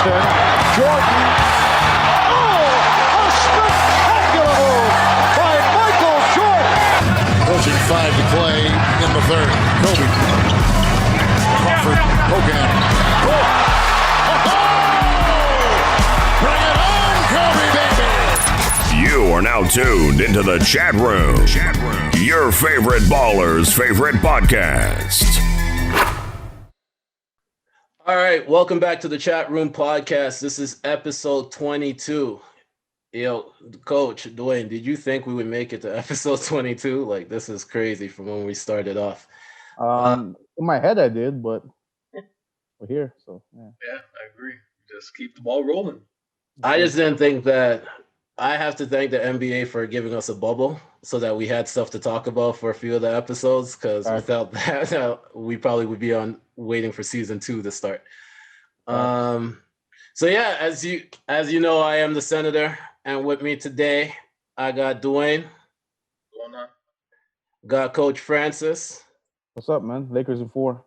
Boston. Jordan. Oh, a spectacular move by Michael Jordan. Pushing 5 to play in the third. Kobe. Crawford. Hogan. Bring it on, Kobe, baby. You are now tuned into the chat room. Your favorite baller's favorite podcast. All right, welcome back to the Chatroom Podcast. This is episode 22. Yo, Coach Dwayne, did you think we would make it to episode 22? Like, this is crazy from when we started off. In my head, I did, but we're here, so yeah. Yeah, I agree. Just keep the ball rolling. I just didn't think that. I have to thank the NBA for giving us a bubble so that we had stuff to talk about for a few of the episodes, because without that, we probably would be on waiting for season 2 to start. So yeah, as you know, I am the senator, and with me today, I got Dwayne. What's going on? Got Coach Francis. What's up, man? Lakers in 4.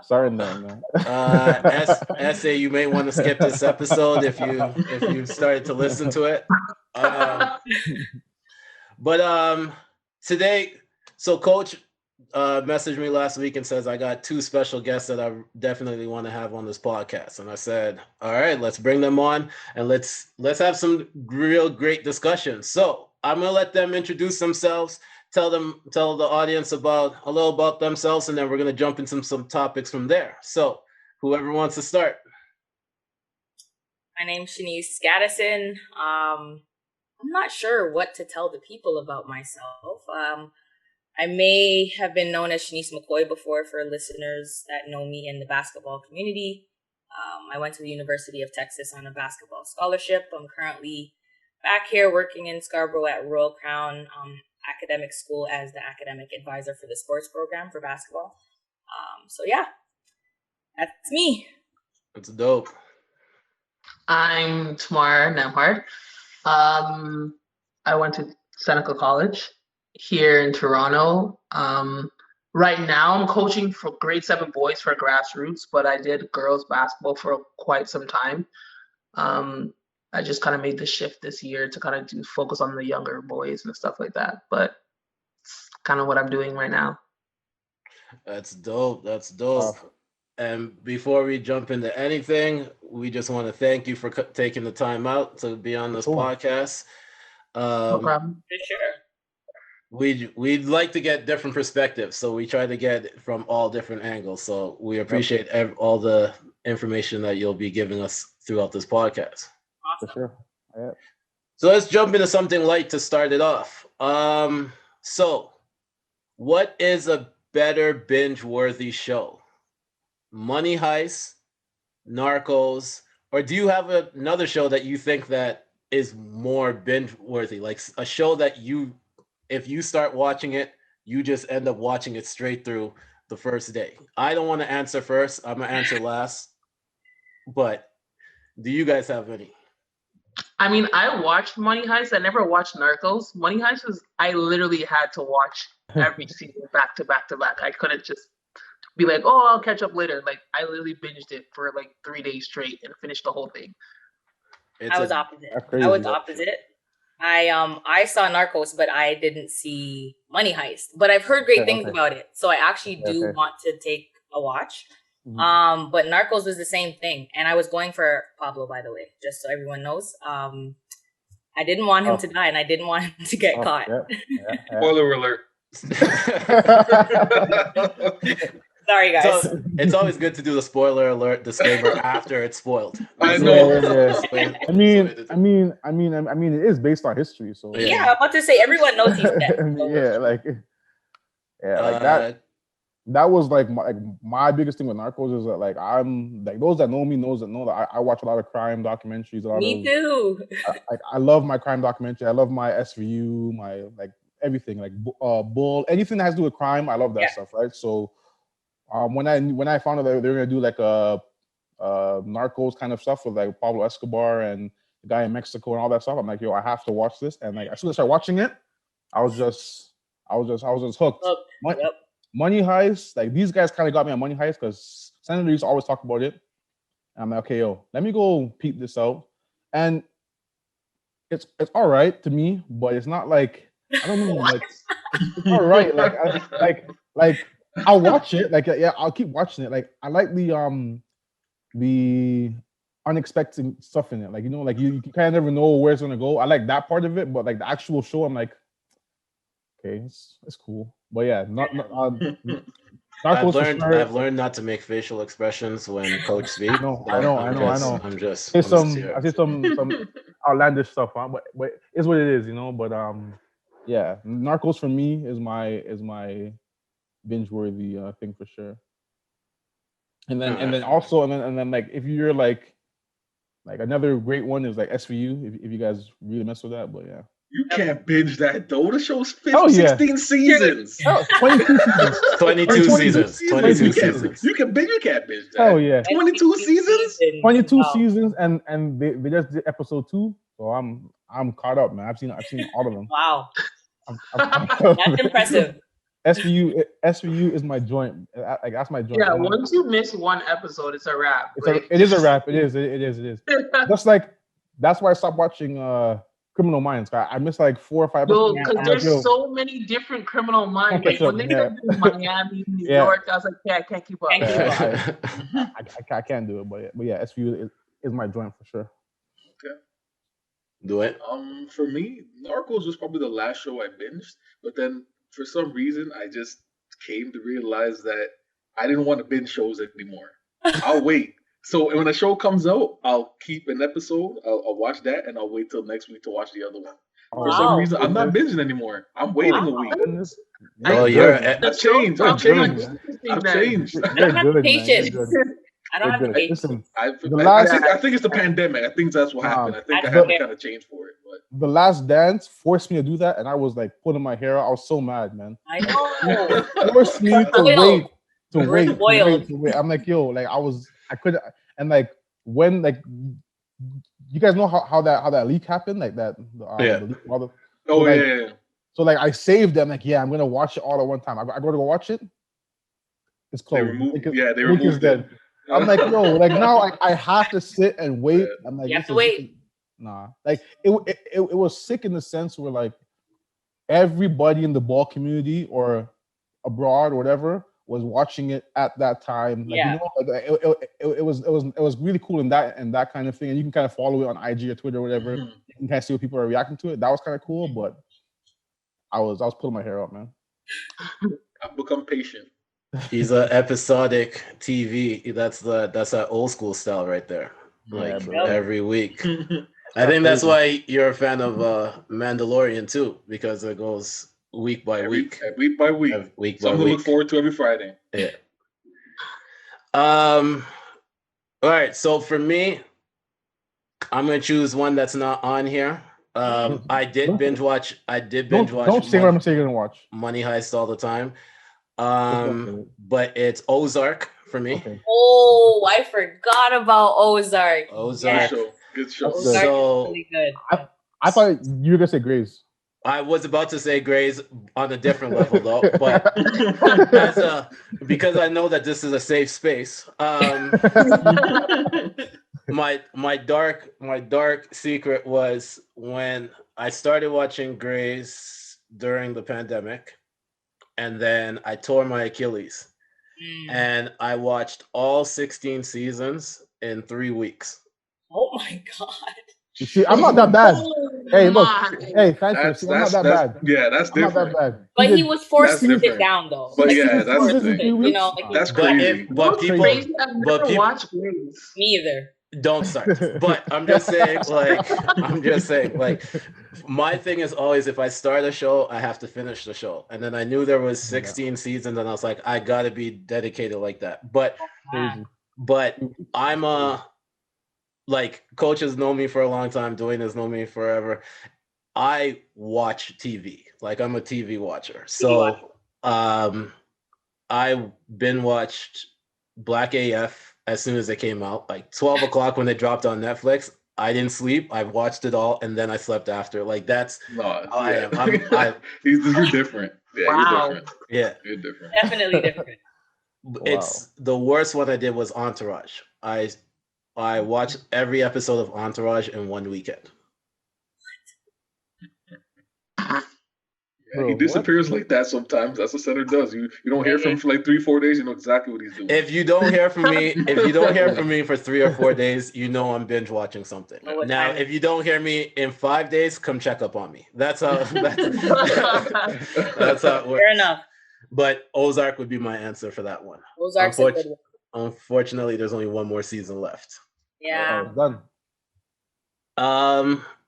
Starting there, man. Essay, you may want to skip this episode if you started to listen to it. But today, so Coach messaged me last week and says I got 2 special guests that I definitely want to have on this podcast, and I said, all right, let's bring them on and let's have some real great discussion. So I'm gonna let them introduce themselves. Tell the audience a little about themselves, and then we're going to jump into some topics from there. So whoever wants to start. My name's Shanice Gaddison. I'm not sure what to tell the people about myself. I may have been known as Shanice McCoy before for listeners that know me in the basketball community. I went to the University of Texas on a basketball scholarship. I'm currently back here working in Scarborough at Royal Crown Academic School as the academic advisor for the sports program for basketball. So yeah, that's me. That's dope. I'm Tamara Nemhard. I went to Seneca College here in Toronto. Right now I'm coaching for grade 7 boys for grassroots, but I did girls basketball for quite some time. I just kind of made the shift this year to kind of focus on the younger boys and stuff like that. But it's kind of what I'm doing right now. That's dope. And before we jump into anything, we just want to thank you for taking the time out to be on this podcast. No problem. For sure. We'd like to get different perspectives, so we try to get it from all different angles. So we appreciate all the information that you'll be giving us throughout this podcast. For sure. Yeah. So let's jump into something light to start it off. So what is a better binge-worthy show? Money Heist, Narcos, or do you have another show that you think that is more binge-worthy? Like a show that if you start watching it, you just end up watching it straight through the first day. I don't want to answer first. I'm going to answer last. But do you guys have any? I mean, I watched Money Heist. I never watched Narcos. Money Heist I literally had to watch every season back to back to back. I couldn't just be like, oh, I'll catch up later. Like, I literally binged it for like 3 days straight and finished the whole thing. I was opposite. I saw Narcos, but I didn't see Money Heist. But I've heard great things about it. So I actually do want to take a watch. Mm-hmm. But Narcos was the same thing. And I was going for Pablo, by the way, just so everyone knows. I didn't want him to die, and I didn't want him to get caught. Yeah. Spoiler alert. Sorry, guys. So, it's always good to do the spoiler alert disclaimer after it's spoiled. I know. I mean, it is based on history, so yeah. I'm about to say everyone knows he's dead. So. That was like my biggest thing with Narcos is that like I'm like those that know me knows that I watch a lot of crime documentaries. Me too. I love my crime documentary. I love my SVU, my like everything like Bull, anything that has to do with crime. I love that stuff, right? So when I found out that they were gonna do like a Narcos kind of stuff with like Pablo Escobar and the guy in Mexico and all that stuff, I'm like, yo, I have to watch this. And like as soon as I started watching it, I was just hooked. Money Heist, like these guys kind of got me on Money Heist because Senator used to always talk about it. And I'm like, okay, yo, let me go peep this out. And it's all right to me, but it's not like, I don't know, like it's all right. Like I'll watch it. Like yeah, I'll keep watching it. Like I like the unexpected stuff in it. Like like you kind of never know where it's gonna go. I like that part of it, but like the actual show, I'm like, okay, it's cool. But yeah, I've learned not to make facial expressions when Coach speaks. No, I know. I'm just I see some outlandish stuff, huh? But it's what it is, But yeah, Narcos for me is my binge worthy thing for sure. And then also like if you're like another great one is like SVU if you guys really mess with that, but yeah. You can't binge that though. The show's 16 seasons. 22 seasons. 22 seasons. 22 seasons. You can't binge that. Oh yeah. 22 seasons? 22 seasons and they just did episode 2. So I'm caught up, man. I've seen all of them. Wow. That's impressive. SVU is my joint. Like that's my joint. Yeah, once you miss one episode, it's a wrap. It is a wrap. It is. Just like that's why I stopped watching Criminal Minds. I missed like 4 or 5 episodes. Because there's so many different Criminal Minds. Like when they started in Miami, New York, I was like, yeah, I can't keep up. I can't do it, but yeah, SVU is my joint for sure. Okay. Do it. For me, Narcos was probably the last show I binged, but then for some reason I just came to realize that I didn't want to binge shows anymore. I'll wait. So when a show comes out, I'll keep an episode, I'll watch that, and I'll wait till next week to watch the other one. For some reason, I'm not binging anymore. I'm waiting a week. I've changed. I don't have patience. I don't have patience. I think it's the pandemic. I think that's what happened. I think I had to kind of change for it. But The Last Dance forced me to do that, and I was like pulling my hair out. I was so mad, man. I know. Forced me to wait. I'm like, yo, like I couldn't, and like when like you guys know how that leak happened, like that. The leak, So like I saved them, like I'm gonna watch it all at one time. I go to go watch it. It's closed. They removed it. I'm like, yo, like now I have to sit and wait. I'm like, you have to wait. Nah, like it was sick in the sense where like everybody in the ball community or abroad or whatever was watching it at that time. Like, it was really cool in that kind of thing, and you can kind of follow it on IG or Twitter or whatever. You can kind of see what people are reacting to it. That was kind of cool, but I was pulling my hair out, man. I've become patient. He's a episodic TV. That's that old school style right there. Like every week. I think that's why you're a fan of Mandalorian too, because it goes week by week. Week by week. Something to look forward to every Friday. Yeah. All right. So for me, I'm gonna choose one that's not on here. I did binge watch. Don't say what I'm saying you're gonna watch. Money Heist all the time. But it's Ozark for me. Okay. Oh, I forgot about Ozark. Ozark. Good show. Ozark is really good. I thought you were gonna say Grey's. I was about to say Grey's on a different level though, but because I know that this is a safe space. My dark secret was when I started watching Grey's during the pandemic, and then I tore my Achilles, and I watched all 16 seasons in 3 weeks. Oh my God. You see, I'm not that bad. Hey, look. Hey, Francis, I'm not that bad. Yeah, that's different. I'm not that bad. But he was forced to sit down, though. But yeah, that's the thing. You know, like That's crazy. But people watch Grey's. Me either. Don't start. But I'm just saying, like, my thing is always if I start a show, I have to finish the show. And then I knew there was 16 seasons, and I was like, I gotta be dedicated like that. But I'm like, coaches know me for a long time, Dwayne has known me forever. I watch TV. Like, I'm a TV watcher. So I binge watched Black AF as soon as it came out, like 12 o'clock when it dropped on Netflix. I didn't sleep. I watched it all, and then I slept after. Like, that's how I am. You're different. Yeah, wow. You're different. Yeah. You're different. Definitely different. It's the worst one I did was Entourage. I watched every episode of Entourage in one weekend. Yeah, he disappears like that sometimes. That's what center does. You don't hear from him for like 3-4 days. You know exactly what he's doing. If you don't hear from me for 3 or 4 days, you know I'm binge watching something. Now, if you don't hear me in 5 days, come check up on me. That's how that's how it works. Fair enough. But Ozark would be my answer for that one. Ozark's a good one. Unfortunately, there's only one more season left. Yeah. Done.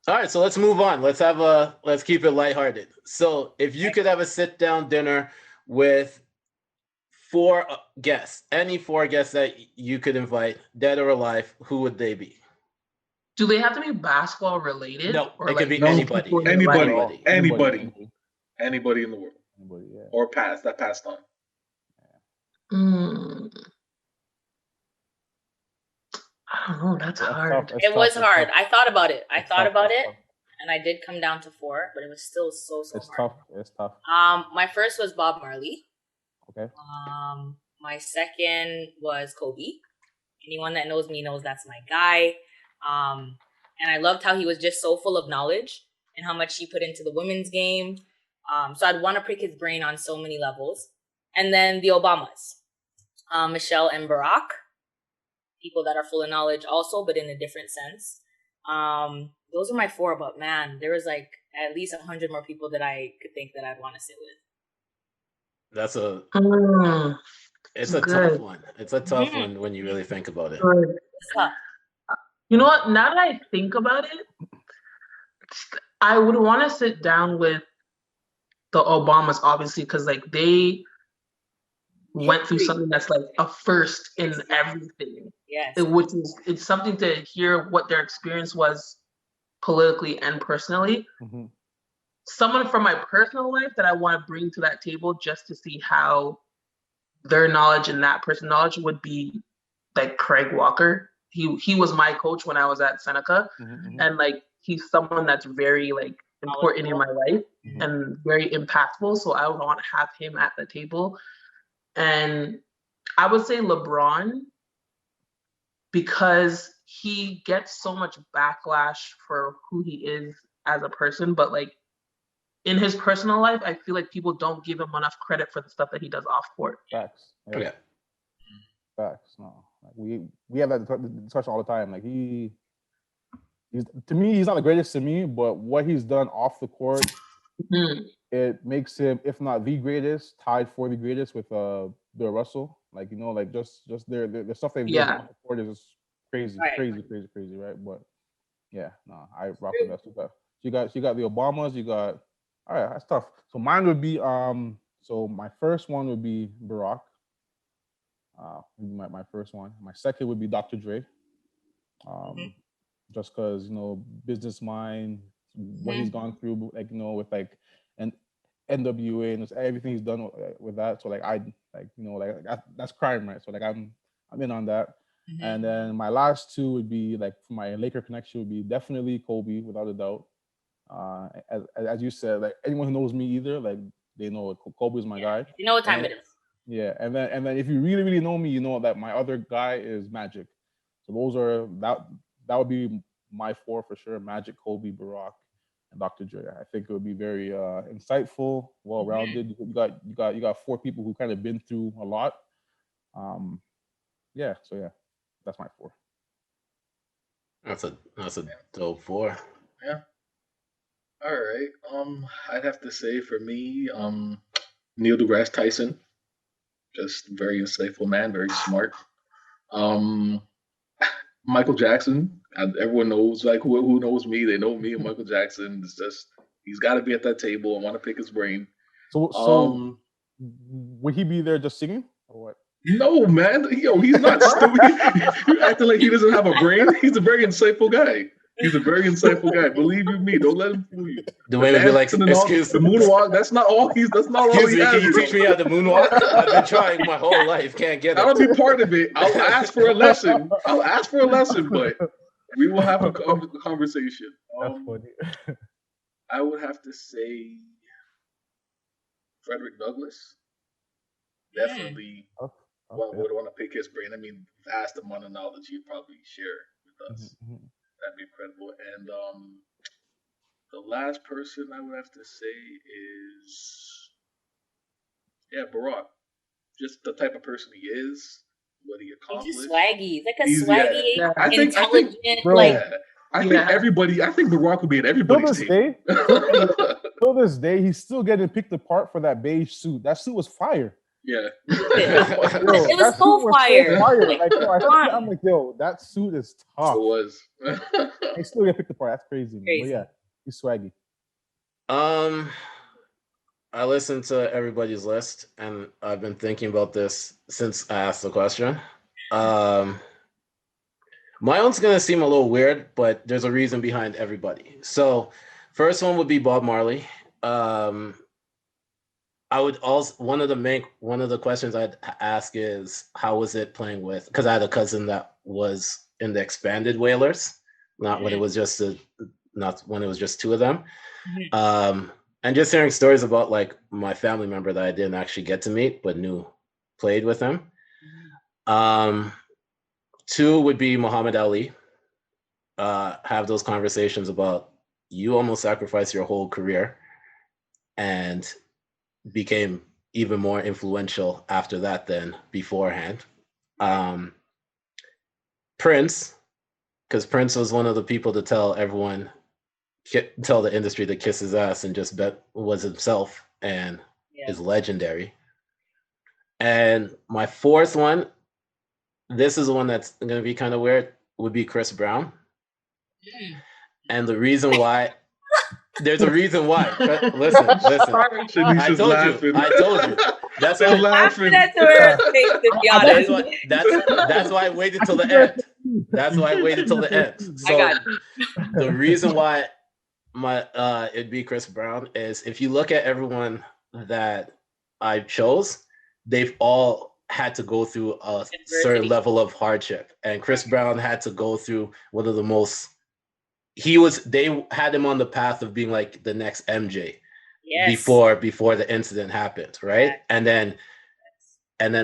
All right, so let's move on. Let's keep it lighthearted. So, if you could have a sit-down dinner with 4 guests, any 4 guests that you could invite, dead or alive, who would they be? Do they have to be basketball related? No, or it could be anybody. anybody. Anybody in the world. Yeah. Or passed on. I don't know. That's hard. It was hard. I thought about it. And I did come down to 4, but it was still so hard. It's tough. My first was Bob Marley. Okay. My second was Kobe. Anyone that knows me knows that's my guy. And I loved how he was just so full of knowledge and how much he put into the women's game. So I'd want to pick his brain on so many levels. And then the Obamas, Michelle and Barack, people that are full of knowledge also, but in a different sense. Those are my 4, but man, there was like at least 100 more people that I could think that I'd want to sit with. It's a Good. tough one. It's a tough one when you really think about it. It's tough. You know what? Now that I think about it, I would want to sit down with the Obamas, obviously, because like they went through something that's like a first in everything. Yes. It's something to hear what their experience was politically and personally. Mm-hmm. Someone from my personal life that I want to bring to that table just to see how their knowledge and that person's knowledge would be like Craig Walker. He was my coach when I was at Seneca, and like he's someone that's very like important in my life and very impactful. So I would want to have him at the table. And I would say LeBron, because he gets so much backlash for who he is as a person, but like in his personal life, I feel like people don't give him enough credit for the stuff that he does off court. Facts. Yeah. Facts. No, like we have that discussion all the time. Like he's to me, he's not the greatest to me, but what he's done off the court, it makes him, if not the greatest, tied for the greatest with Bill Russell. Like, you know, like just their stuff they've done off the court is just crazy, right? But yeah, no, I rock with that stuff. You got the Obamas, you got, all right, that's tough. So mine would be so my first one would be Barack. My first one. My second would be Dr. Dre. Just because, you know, business mind, what he's gone through, like, you know, with like an NWA and just everything he's done with that. So like that's crime, right? So like I'm in on that. And then my last 2 would be like, for my Laker connection would be definitely Kobe, without a doubt. As you said, like anyone who knows me either, like they know Kobe is my guy. You know what time it is. Yeah, and then if you really, really know me, you know that my other guy is Magic. So those are that would be my 4 for sure: Magic, Kobe, Barack, and Dr. Dre. I think it would be very insightful, well-rounded. You got 4 people who kind of been through a lot. Yeah, that's my 4. That's a dope 4. Yeah. All right. I'd have to say for me, Neil deGrasse Tyson. Just very insightful man, very smart. Michael Jackson. Everyone knows, like who knows me, they know me and Michael Jackson. It's just, he's got to be at that table. I want to pick his brain. So would he be there just singing or what? No, man. Yo, he's not stupid. You're acting like he doesn't have a brain. He's a very insightful guy. He's a very insightful guy. Believe you me. Don't let him fool you. Dwayne would be like, excuse the moonwalk. That's not all he has. Can you teach me how to moonwalk? I've been trying my whole life. Can't get it. I'll be part of it. I'll ask for a lesson. But we will have a conversation. That's funny. I would have to say Frederick Douglass. Definitely One would want to pick his brain. I mean, vast amount of knowledge he'd probably share with us. That'd be incredible. And the last person I would have to say is, Barack. Just the type of person he is, what he accomplished. He's just swaggy. He's like a swaggy, intelligent. I think everybody. I think Barack would be at everybody's team. Till this day, he's still getting picked apart for that beige suit. That suit was fire. Yeah, it was so fire. I'm like, yo, that suit is tough. It was. He still get picked apart. That's crazy. But yeah, he's swaggy. I listened to everybody's list, and I've been thinking about this since I asked the question. My one's gonna seem a little weird, but there's a reason behind everybody. So, first one would be Bob Marley. I would also one of the questions I'd ask is how was it playing with? Because I had a cousin that was in the expanded Whalers, not when it was just two of them. And just hearing stories about like my family member that I didn't actually get to meet but knew played with him. Two would be Muhammad Ali. Have those conversations about you almost sacrificed your whole career and became even more influential after that than beforehand. Prince, because Prince was one of the people to tell the industry to kiss his ass and just was himself and is legendary. And my fourth one, this is the one that's going to be kind of weird, would be Chris Brown. And the reason why, there's a reson why. Listen. I told you. That's why laughing. That's why I waited till the end. That's why I waited till the end. So the reason why it'd be Chris Brown is if you look at everyone that I chose, they've all had to go through a certain level of hardship, and Chris Brown had to go through one of the most. They had him on the path of being like the next MJ before the incident happened, right? And then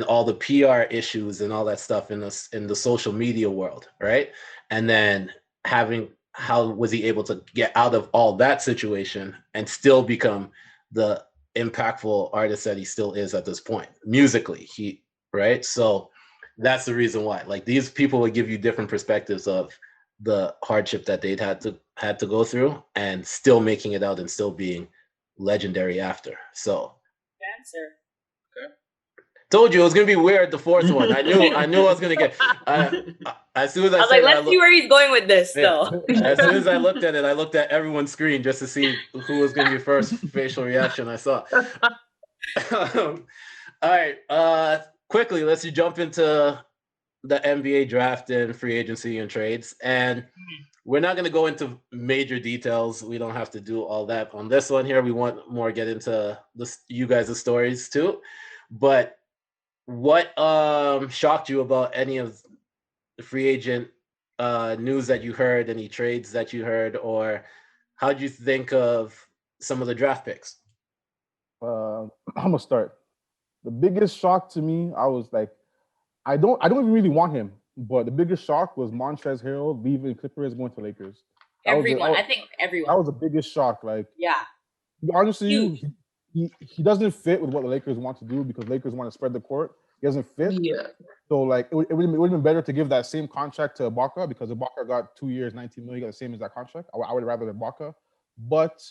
all the PR issues and all that stuff in the social media world, right? And then how was he able to get out of all that situation and still become the impactful artist that he still is at this point musically, right? So that's the reason why, like, these people would give you different perspectives of the hardship that they'd had to go through and still making it out and still being legendary after. So answer. Told you it was gonna be weird. The fourth one, I knew I was gonna get. As soon as I said, let's see where he's going with this. Though, as soon as I looked at it, I looked at everyone's screen just to see who was gonna be first facial reaction I saw. All right, quickly, let's jump into the NBA draft and free agency and trades, and we're not gonna go into major details. We don't have to do all that on this one here. We want more get into you guys' stories too, but. What shocked you about any of the free agent news that you heard, any trades that you heard, or how did you think of some of the draft picks? I'm gonna start. The biggest shock to me, I was like, I don't even really want him, but the biggest shock was Montrezl Harrell leaving Clippers, going to Lakers. I think everyone. That was the biggest shock. Like, yeah. To be honest with you, he doesn't fit with what the Lakers want to do because Lakers want to spread the court. He doesn't fit. Yeah. So like it would have been better to give that same contract to Ibaka because Ibaka got 2 years, 19 million. He got the same as that contract. I would rather Ibaka, but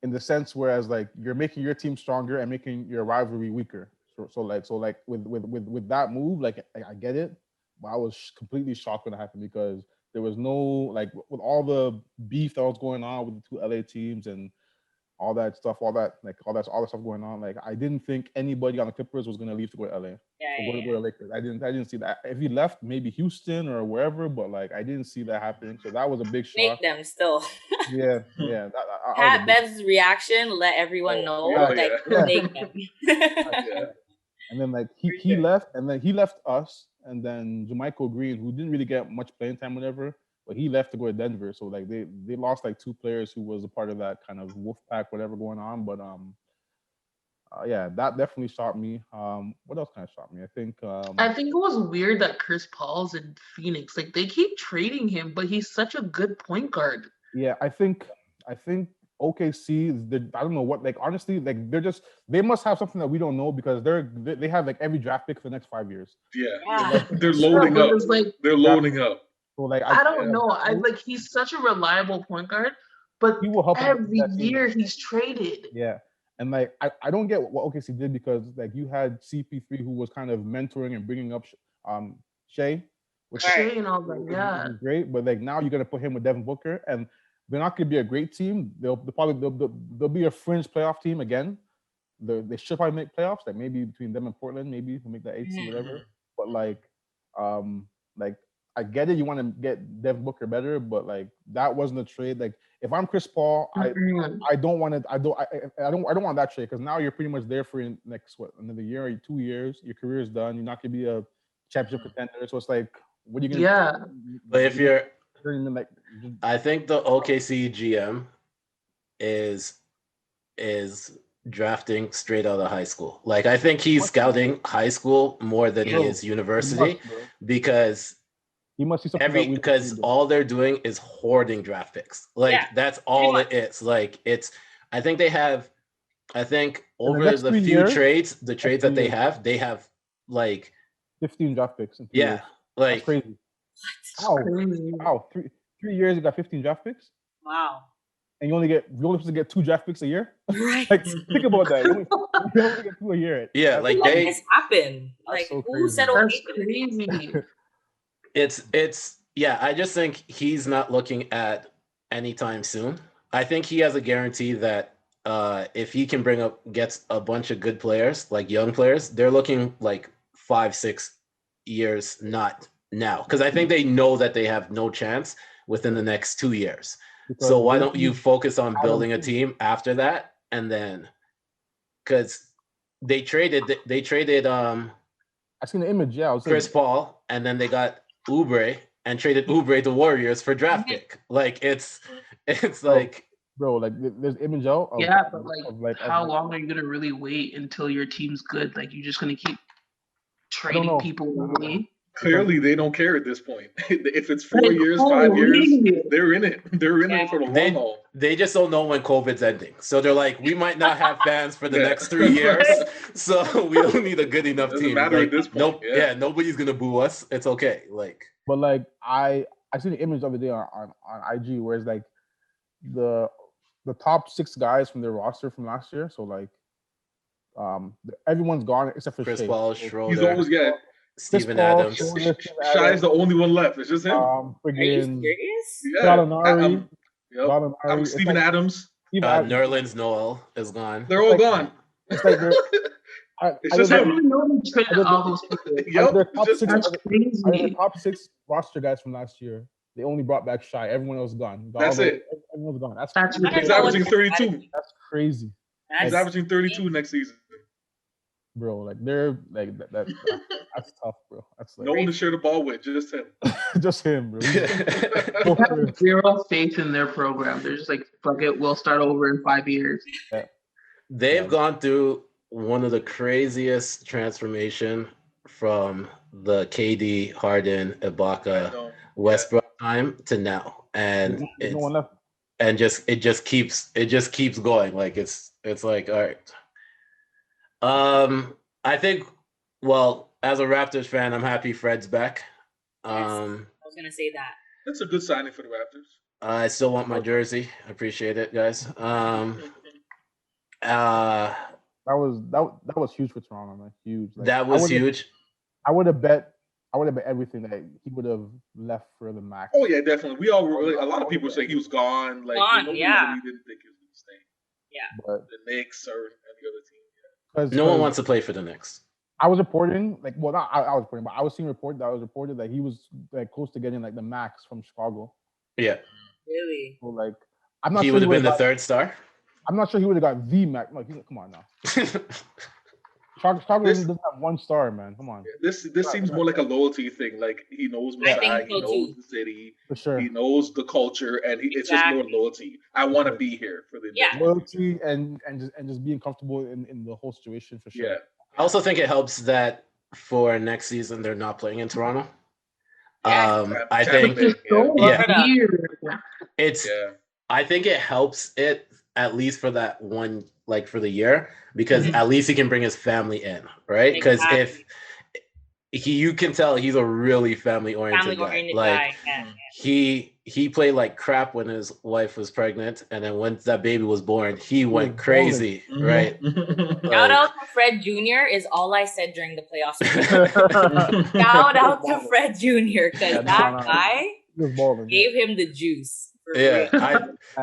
in the sense whereas like you're making your team stronger and making your rivalry weaker. So like with that move, like I get it, but I was completely shocked when it happened because there was no like with all the beef that was going on with the two LA teams and all that stuff going on. Like I didn't think anybody on the Clippers was gonna leave to go to LA. Go to Lakers. I didn't see that. If he left, maybe Houston or wherever, but like I didn't see that happening. So that was a big shock. Make them still. Yeah. Pat Bev's reaction let everyone know. Make them. And then like he left, and then he left us, and then Jermichael Green, who didn't really get much playing time, whatever. But he left to go to Denver, so like they lost like two players who was a part of that kind of wolf pack, whatever going on. But Yeah, that definitely shocked me. What else kind of shocked me? I think it was weird that Chris Paul's in Phoenix. Like they keep trading him, but he's such a good point guard. Yeah, I think OKC. I don't know what. Like honestly, like they must have something that we don't know because they have like every draft pick for the next 5 years. Yeah. They're loading up. They're loading up. So like I don't know. I like he's such a reliable point guard, but he will help every year he's traded. Yeah. And like I don't get what OKC did because like you had CP3 who was kind of mentoring and bringing up Shea, which Shea and all that, yeah, great. But like now you're gonna put him with Devin Booker, and they're not gonna be a great team. They'll be a fringe playoff team again. They should probably make playoffs. Like maybe between them and Portland, maybe we'll make that 8th seed, whatever. But like I get it. You want to get Devin Booker better, but like that wasn't a trade. Like if I'm Chris Paul, I don't want to. I don't want that trade because now you're pretty much there for next another year or 2 years. Your career is done. You're not gonna be a championship contender. So it's like, what are you gonna? Do? But if you're, I think the OKC GM is drafting straight out of high school. Like I think he's scouting high school more than he is university because. You must see something because all they're doing is hoarding draft picks. Like that's all it is. Like I think over the few trades, the trades that they have like 15 draft picks. Yeah, like that's crazy. Wow, 3 years you got 15 draft picks. Wow. And you're only supposed to get 2 draft picks a year. Right. Like think about that. You only get 2 a year. Yeah, like this happen. Like so who said okay? That's crazy. It's I just think he's not looking at anytime soon. I think he has a guarantee that if he can gets a bunch of good players, like young players, they're looking like 5-6 years, not now. Because I think they know that they have no chance within the next 2 years. Because so why don't you focus on building a team after that? And then because they traded I seen the image, Chris Paul, and then they got Oubre and traded Oubre to Warriors for draft pick. Like it's like bro, like there's image out. But how long are you gonna really wait until your team's good? Like you're just gonna keep trading people away? Clearly, they don't care at this point. If it's 4 years, 5 years, they're in it. They're in it for the long haul. They just don't know when COVID's ending. So they're like, we might not have fans for the next 3 years. So we don't need a good enough team. Matter at this point. Nobody's gonna boo us. It's okay. Like, but like I seen the image the other day on IG where it's like the top 6 guys from their roster from last year. So like everyone's gone except for Chris Paul, Schroeder. He's always got Steven Adams. Shai is the only one left. It's just him. Are you serious? Gallinari. Steven Adams. Nerlens Noel is gone. They're all gone. It's like it's just him. The top 6 roster guys from last year. They only brought back Shai. Everyone else gone. That's it. Everyone's gone. He's averaging 32. That's crazy. He's averaging 32 next season. Bro, like they're like that's tough, bro. That's like no one to share the ball with, just him. Just him, bro. They have zero faith in their program. They're just like, fuck it, we'll start over in 5 years. Yeah. They've gone through one of the craziest transformation from the KD, Harden, Ibaka, Westbrook time to now, and it just keeps going. Like it's like all right. I think, well, as a Raptors fan, I'm happy Fred's back. I was gonna say that. That's a good signing for the Raptors. I still want my jersey. I appreciate it, guys. That was huge for Toronto, man. Huge. Like, that was huge. I would have bet everything that he would have left for the max. Oh yeah, definitely. We all a lot of people say he was gone. Like nobody didn't think he was going to stay. Yeah. But the Knicks or any other team. No one wants to play for the Knicks. I was reporting, like, well, not I was reporting, but I was seeing reported that he was like close to getting like the max from Chicago. Yeah. Really? So like, I'm not. He would have been the third star. I'm not sure he would have got the max. Like, come on now. Chocolate This- doesn't have 1 star, man. Come on, This seems more like a loyalty thing. Like he knows I think Masai, so he knows too. the city, for sure. he knows the culture, and it's just more Exactly. loyalty. I want to be here for the Yeah. Loyalty and just being comfortable in the whole situation for sure. Yeah. I also think it helps that for next season they're not playing in Toronto. Yeah. I think It's so Yeah. weird. it's. Yeah. I think it helps it at least for that one, like for the year, because Mhm. at least he can bring his family in, right? Because if you can tell he's a really family-oriented guy. Like he played like crap when his wife was pregnant, and then once that baby was born, he went was crazy, right? Shout out to Fred Jr. is all I said during the playoffs. Shout out to Fred Jr. because that guy He was balling. gave him the juice. For Yeah,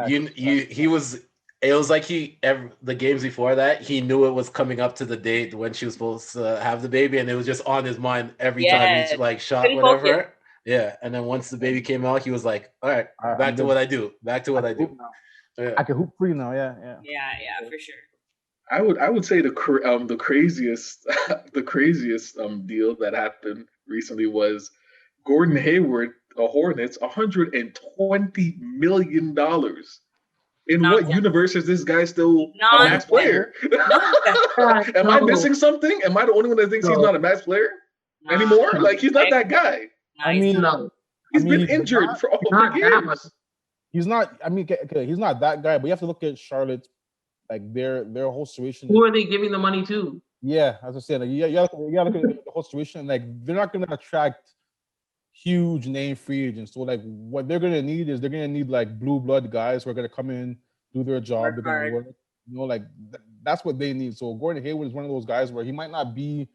real. he was. It was like the games before that, he knew it was coming up to the date when she was supposed to have the baby, and it was just on his mind every time he like shot Couldn't whatever. focus. Yeah, and then once the baby came out, he was like, "All right, I'm back to good. what I do. Back to what I do." Yeah. I can hoop free now. Yeah. Yeah, for sure. I would say the craziest the craziest deal that happened recently was Gordon Hayward, the Hornets, $120 million. In Not what one. universe is this guy still Not a max player? Am I missing something? Am I the only one that thinks he's not a max player anymore? Like he's not that guy. I mean, No, He's been he's injured not- for all not the that much. years. he's not. I mean, okay, he's not that guy. But you have to look at Charlotte's, like their whole situation. Who are they giving the money to? Yeah, as I said, like, you gotta look at the whole situation. Like they're not gonna attract huge name free agents. So like what they're gonna need is they're gonna need like blue blood guys who are gonna come in, do their job, Work they're gonna hard. work. You know, like that's what they need. So Gordon Hayward is one of those guys where he might not be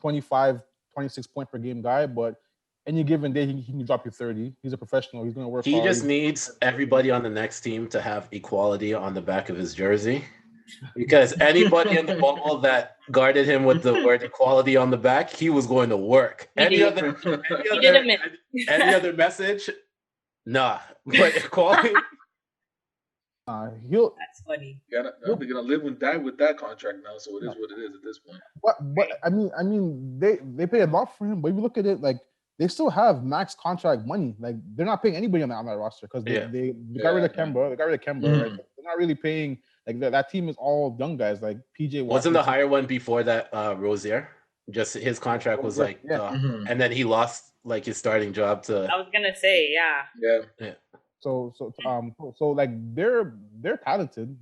25, 26 point per game guy, but any given day he can drop you 30. He's a professional. He's gonna work He hard. just needs everybody on the next team to have equality on the back of his jersey, because anybody in the bubble that guarded him with the word equality on the back, he was going to work. Any other message, nah. But equality. He'll. That's funny. They're gonna live and die with that contract now, so it is what it is at this point. But I mean, they pay a lot for him. But if you look at it, like they still have max contract money. Like they're not paying anybody on that roster because they got rid of Kemba. They got rid of Kemba. Right? They're not really paying. Like that team is all young guys. Like PJ. Wasn't the higher one before that Rozier? Just his contract was like, and then he lost like his starting job to. I was gonna say, yeah. So like they're talented.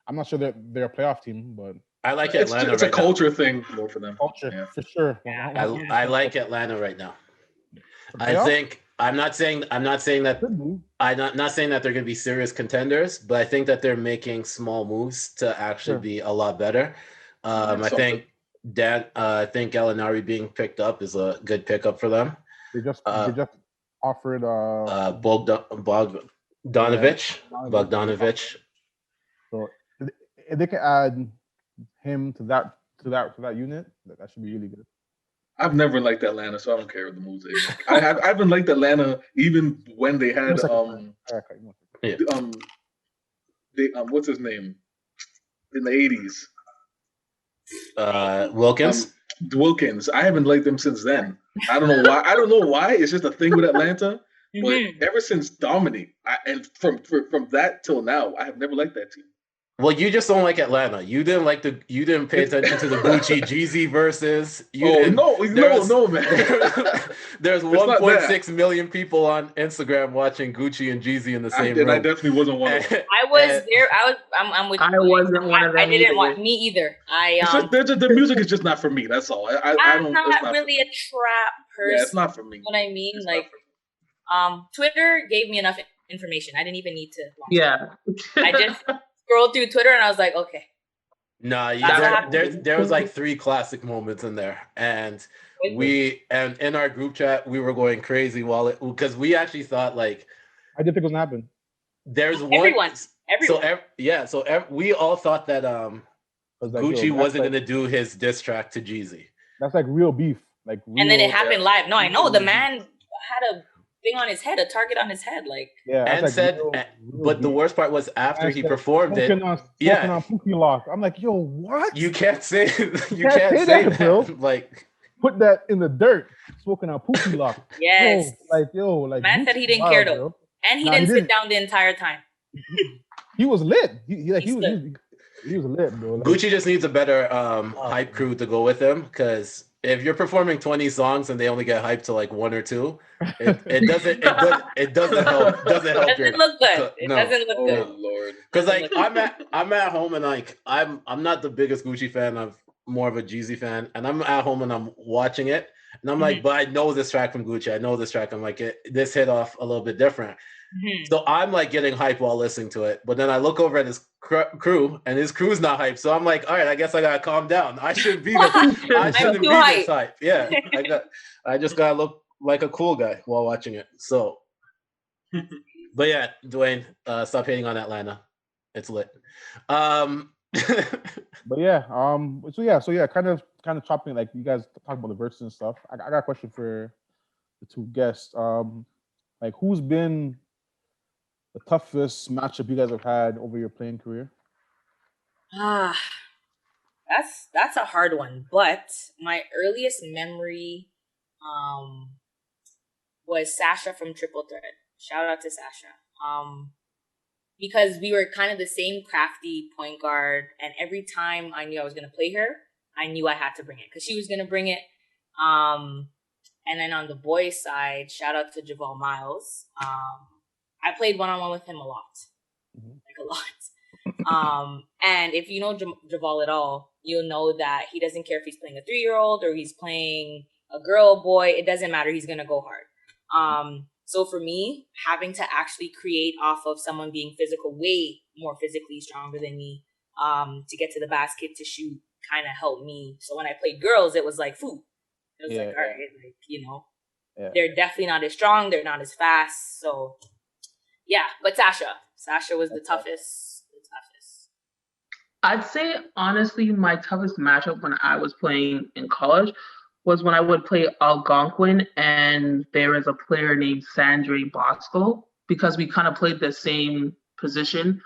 I'm not sure they're a playoff team, but I like It's Atlanta. a right now. culture thing more for them. culture for sure. I like Atlanta right now. I playoff? think I'm not saying that I'm not saying that they're going to be serious contenders, but I think that they're making small moves to actually be a lot better. I think Gallinari being picked up is a good pickup for them. They just offered Bogdanovich. So if they can add him to that unit, that should be really good. I've never liked Atlanta, so I don't care what the moves they make. I haven't liked Atlanta even when they had what's his name in the 80s? Wilkins. Wilkins. I haven't liked them since then. I don't know why. It's just a thing with Atlanta. But ever since Dominic, and from that till now, I have never liked that team. Well, you just don't like Atlanta. You didn't pay attention to the Gucci Jeezy verses. No, man. There's 1.6 million people on Instagram watching Gucci and Jeezy in the same room. I definitely wasn't one of them. I was there. I'm with you. I wasn't one of them. I didn't either. want me either. The music is just not for me. That's all. I'm not really a trap person. Yeah, it's not for me. You know what I mean? Like, Twitter gave me enough information. I didn't even need to. I just scrolled through Twitter and I was like, okay. No, there was like 3 classic moments in there, and in our group chat we were going crazy because we actually thought like I didn't think it was gonna happen. There's everyone. So we all thought that Gucci wasn't gonna do his diss track to Jeezy. That's like real beef. And then it happened live. No, I know the man had a thing on his head, a target on his head, like. Yeah, And that's like said, real but the deep. worst part was after And he said, performed it. smoking on Pookie Lock. I'm like, yo, what? You can't say you Can't can't say say that, bro. that. Like, Put that in the dirt. Smoking on Pookie Lock. Yes. Like. Man said he didn't wild, care though, bro. and he Nah, didn't he sit didn't. down the entire time. He was lit. He was lit, bro. Like, Gucci just needs a better hype crew to go with him, because if you're performing 20 songs and they only get hyped to like 1 or 2, it doesn't help. Doesn't help. It doesn't look good. It No. doesn't look good. Oh Lord. Because like I'm at home and like I'm not the biggest Gucci fan. I'm more of a Jeezy fan, and I'm at home and I'm watching it, and I'm like, but I know this track from Gucci. I know this track. I'm like, this hit off a little bit different. So I'm like getting hype while listening to it, but then I look over at his crew, and his crew's not hype. So I'm like, all right, I guess I gotta calm down. I shouldn't be this hype. Yeah, I just gotta look like a cool guy while watching it. So, but yeah, Dwayne, stop hating on Atlanta. It's lit. but yeah, so yeah, kind of chopping, like you guys talk about the verses and stuff. I got a question for the two guests. Like, who's been the toughest matchup you guys have had over your playing career? That's a hard one. But my earliest memory was Sasha from Triple Threat. Shout out to Sasha. Because we were kind of the same crafty point guard, and every time I knew I was gonna play her, I knew I had to bring it because she was gonna bring it. And then on the boys' side, shout out to Javal Miles. I played one-on-one with him a lot. Like a lot. And if you know Javal at all, you'll know that he doesn't care if he's playing a 3-year-old or he's playing a girl, boy. It doesn't matter. He's going to go hard. So for me, having to actually create off of someone being way more physically stronger than me, to get to the basket, to shoot, kind of helped me. So when I played girls, it was like food. It was like, all right, like, you know, they're definitely not as strong. They're not as fast. So yeah, but Sasha was the toughest. I'd say, honestly, my toughest matchup when I was playing in college was when I would play Algonquin and there was a player named Sandre Bosco, because we kind of played the same position.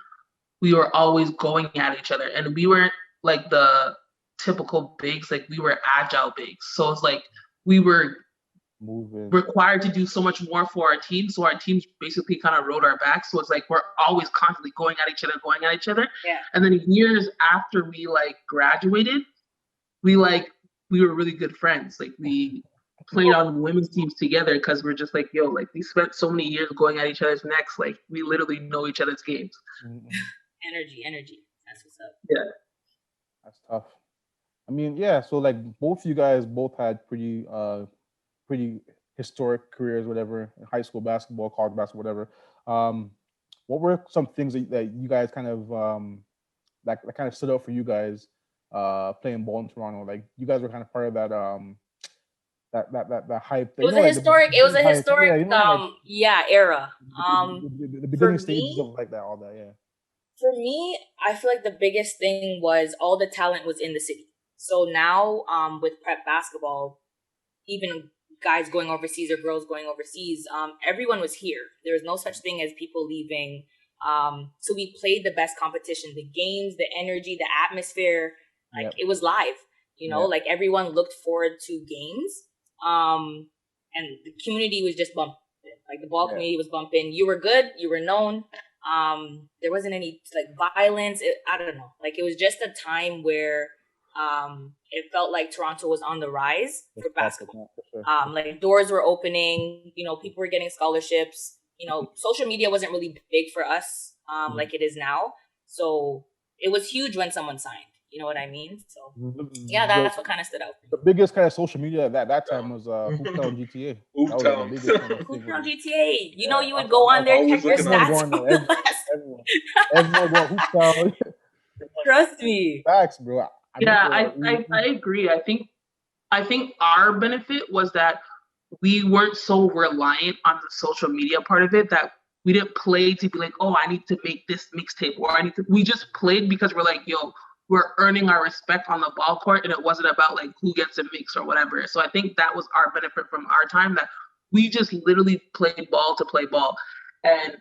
We were always going at each other, and we weren't like the typical bigs, like we were agile bigs. So it's like we were required to do so much more for our team. So our teams basically kind of rode our backs. So it's like we're always constantly going at each other. Yeah. And then years after we like graduated, we were really good friends. Like we played on women's teams together because we're just like, yo, like we spent so many years going at each other's necks. Like we literally know each other's games. Energy. That's what's up. Yeah. That's tough. I mean, yeah, so like both you guys had pretty historic careers, whatever, in high school basketball, college basketball, whatever. What were some things that you guys kind of that kind of stood out for you guys playing ball in Toronto? Like you guys were kind of part of that hype. It was a historic era. The beginning stages of like that, all that, yeah. For me, I feel like the biggest thing was all the talent was in the city. So now, with prep basketball, even guys going overseas or girls going overseas, everyone was here. There was no such thing as people leaving. So we played the best competition, the games, the energy, the atmosphere. Like it was live, you know, like everyone looked forward to games. And the community was just bumping. Like the ball community was bumping. You were good. You were known. There wasn't any like violence. I don't know. Like it was just a time where it felt like Toronto was on the rise for basketball. Like doors were opening, you know, people were getting scholarships, you know, social media wasn't really big for us, like it is now. So it was huge when someone signed, you know what I mean? So yeah, that's what kind of stood out. The biggest kind of social media at that time was Hooptown GTA. Hooptown GTA. You know, you would go on there, check your stats. Everyone going Hooptown. Trust me. Facts, bro. I agree. I think our benefit was that we weren't so reliant on the social media part of it, that we didn't play to be like, oh, I need to make this mixtape, or we just played because we're like, yo, we're earning our respect on the ball court, and it wasn't about like who gets a mix or whatever. So I think that was our benefit from our time, that We just literally played ball to play ball. And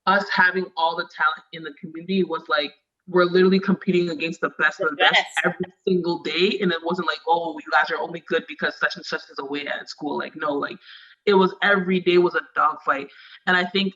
us having all the talent in the community was like, we're literally competing against the best of the best every single day. And it wasn't like, oh, you guys are only good because such and such is away at school. Like, no, like it was every day was a dogfight. And I think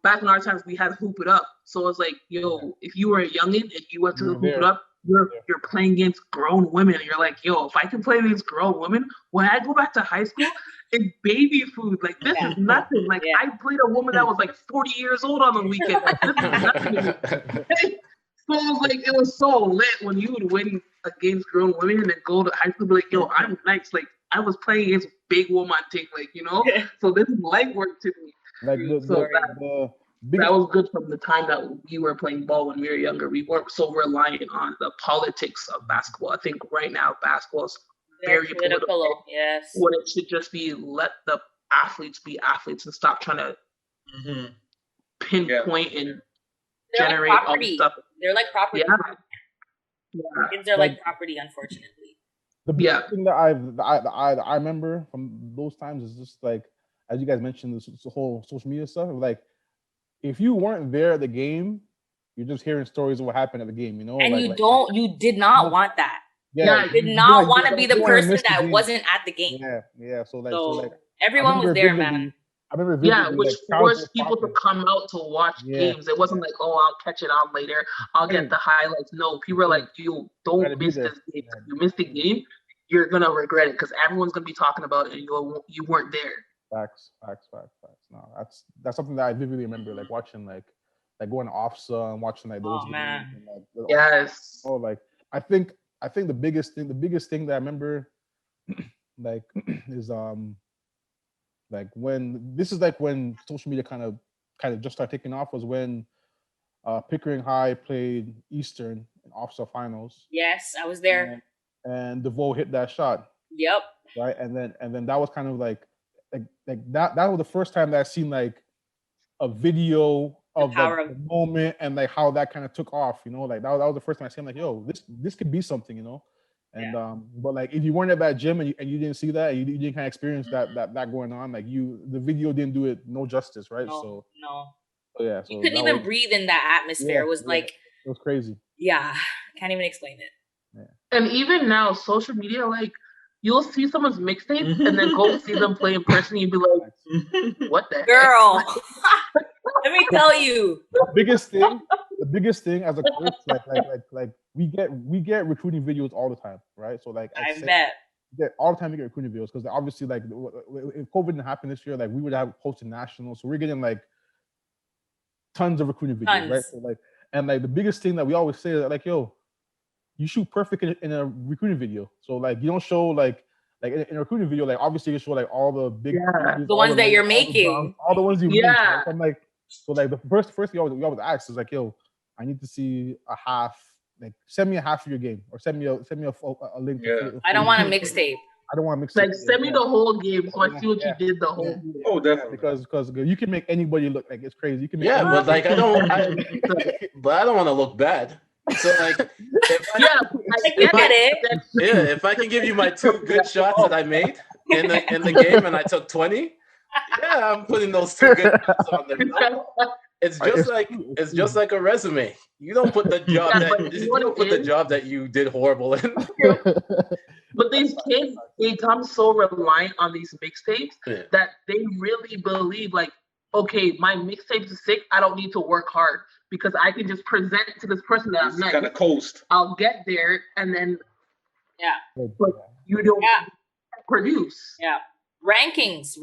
back in our times, we had to hoop it up. So it was like, yo, if you were a youngin and you went to hoop it up, you're playing against grown women. And you're like, yo, if I can play against grown women, when I go back to high school, it's baby food. Like, this is nothing. Like, I played a woman that was like 40 years old on the weekend. Like, this is nothing. So it was like, it was so lit when you would win against grown women and then go to high school and be like, yo, I'm nice. Like, I was playing against big woman thing, like, you know? So this is light work to me. Like that was good from the time that we were playing ball when we were younger. We weren't so reliant on the politics of basketball. I think right now basketball is very political. Yes. When it should just be let the athletes be athletes and stop trying to pinpoint and generate all the stuff. They're like property. Kids are like property, unfortunately. The biggest thing that I remember from those times is just like, as you guys mentioned, this whole social media stuff. Like, if you weren't there at the game, you're just hearing stories of what happened at the game, you know? And you did not want that. Yeah, you did not want to be the person that wasn't at the game. Yeah. So everyone was there, man. I remember which forced people to come out to watch games. It wasn't like, oh, I'll catch it on later. I'll get the highlights. No, people were like, you don't miss this game. If you miss the game, you're gonna regret it because everyone's gonna be talking about it and you weren't there. Facts. No, that's something that I vividly remember, like watching, like going to OFSA and watching like those. Oh man. And, yes. Like I think the biggest thing that I remember, like, is like when social media kind of just started taking off was when Pickering High played Eastern in OFSA finals. Yes, I was there. And DeVoe hit that shot. Yep. Right, and then that was kind of like that was the first time that I seen like a video of the moment and like how that kind of took off, you know, like that was the first time I seen like, yo, this could be something, you know. And but like if you weren't at that gym and you didn't see that, you didn't kind of experience that going on, like the video didn't do it no justice, right? No. So yeah, you couldn't even breathe in that atmosphere. It was like, it was crazy. Yeah, can't even explain it. Yeah. And even now, social media, like, you'll see someone's mixtape and then go see them play in person. You'd be like, "What the girl?" Let me tell you, the biggest thing as a coach, like we get recruiting videos all the time, right? So like I bet. All the time we get recruiting videos because obviously, like, if COVID didn't happen this year, like we would have posted nationals, so we're getting like tons of recruiting videos, right? So like, and like the biggest thing that we always say is that, like, yo, you shoot perfect in a recruiting video. So like you don't show like in a recruiting video, like obviously you show like all the big the ones that you're making, all the ones you make. Right? So I'm like, so like the first thing we always ask is like, yo, I need to see a half. Like send me a half of your game or send me a link. I don't want a mixtape. I don't want to mix. Like send me the whole game so I see what you did the whole game. Oh, definitely. Because you can make anybody look like it's crazy. You can make but like I don't want to look bad. So like, if I can give you my 2 good shots that I made in the game and I took 20, I'm putting those 2 good shots on there. It's just like a resume. You don't put the job that you did horrible in. But these kids, they become so reliant on these mixtapes that they really believe like, okay, my mixtape is sick. I don't need to work hard because I can just present it to this person that I'm nice. Kind of coast. I'll get there and then but you don't produce. Yeah. Rankings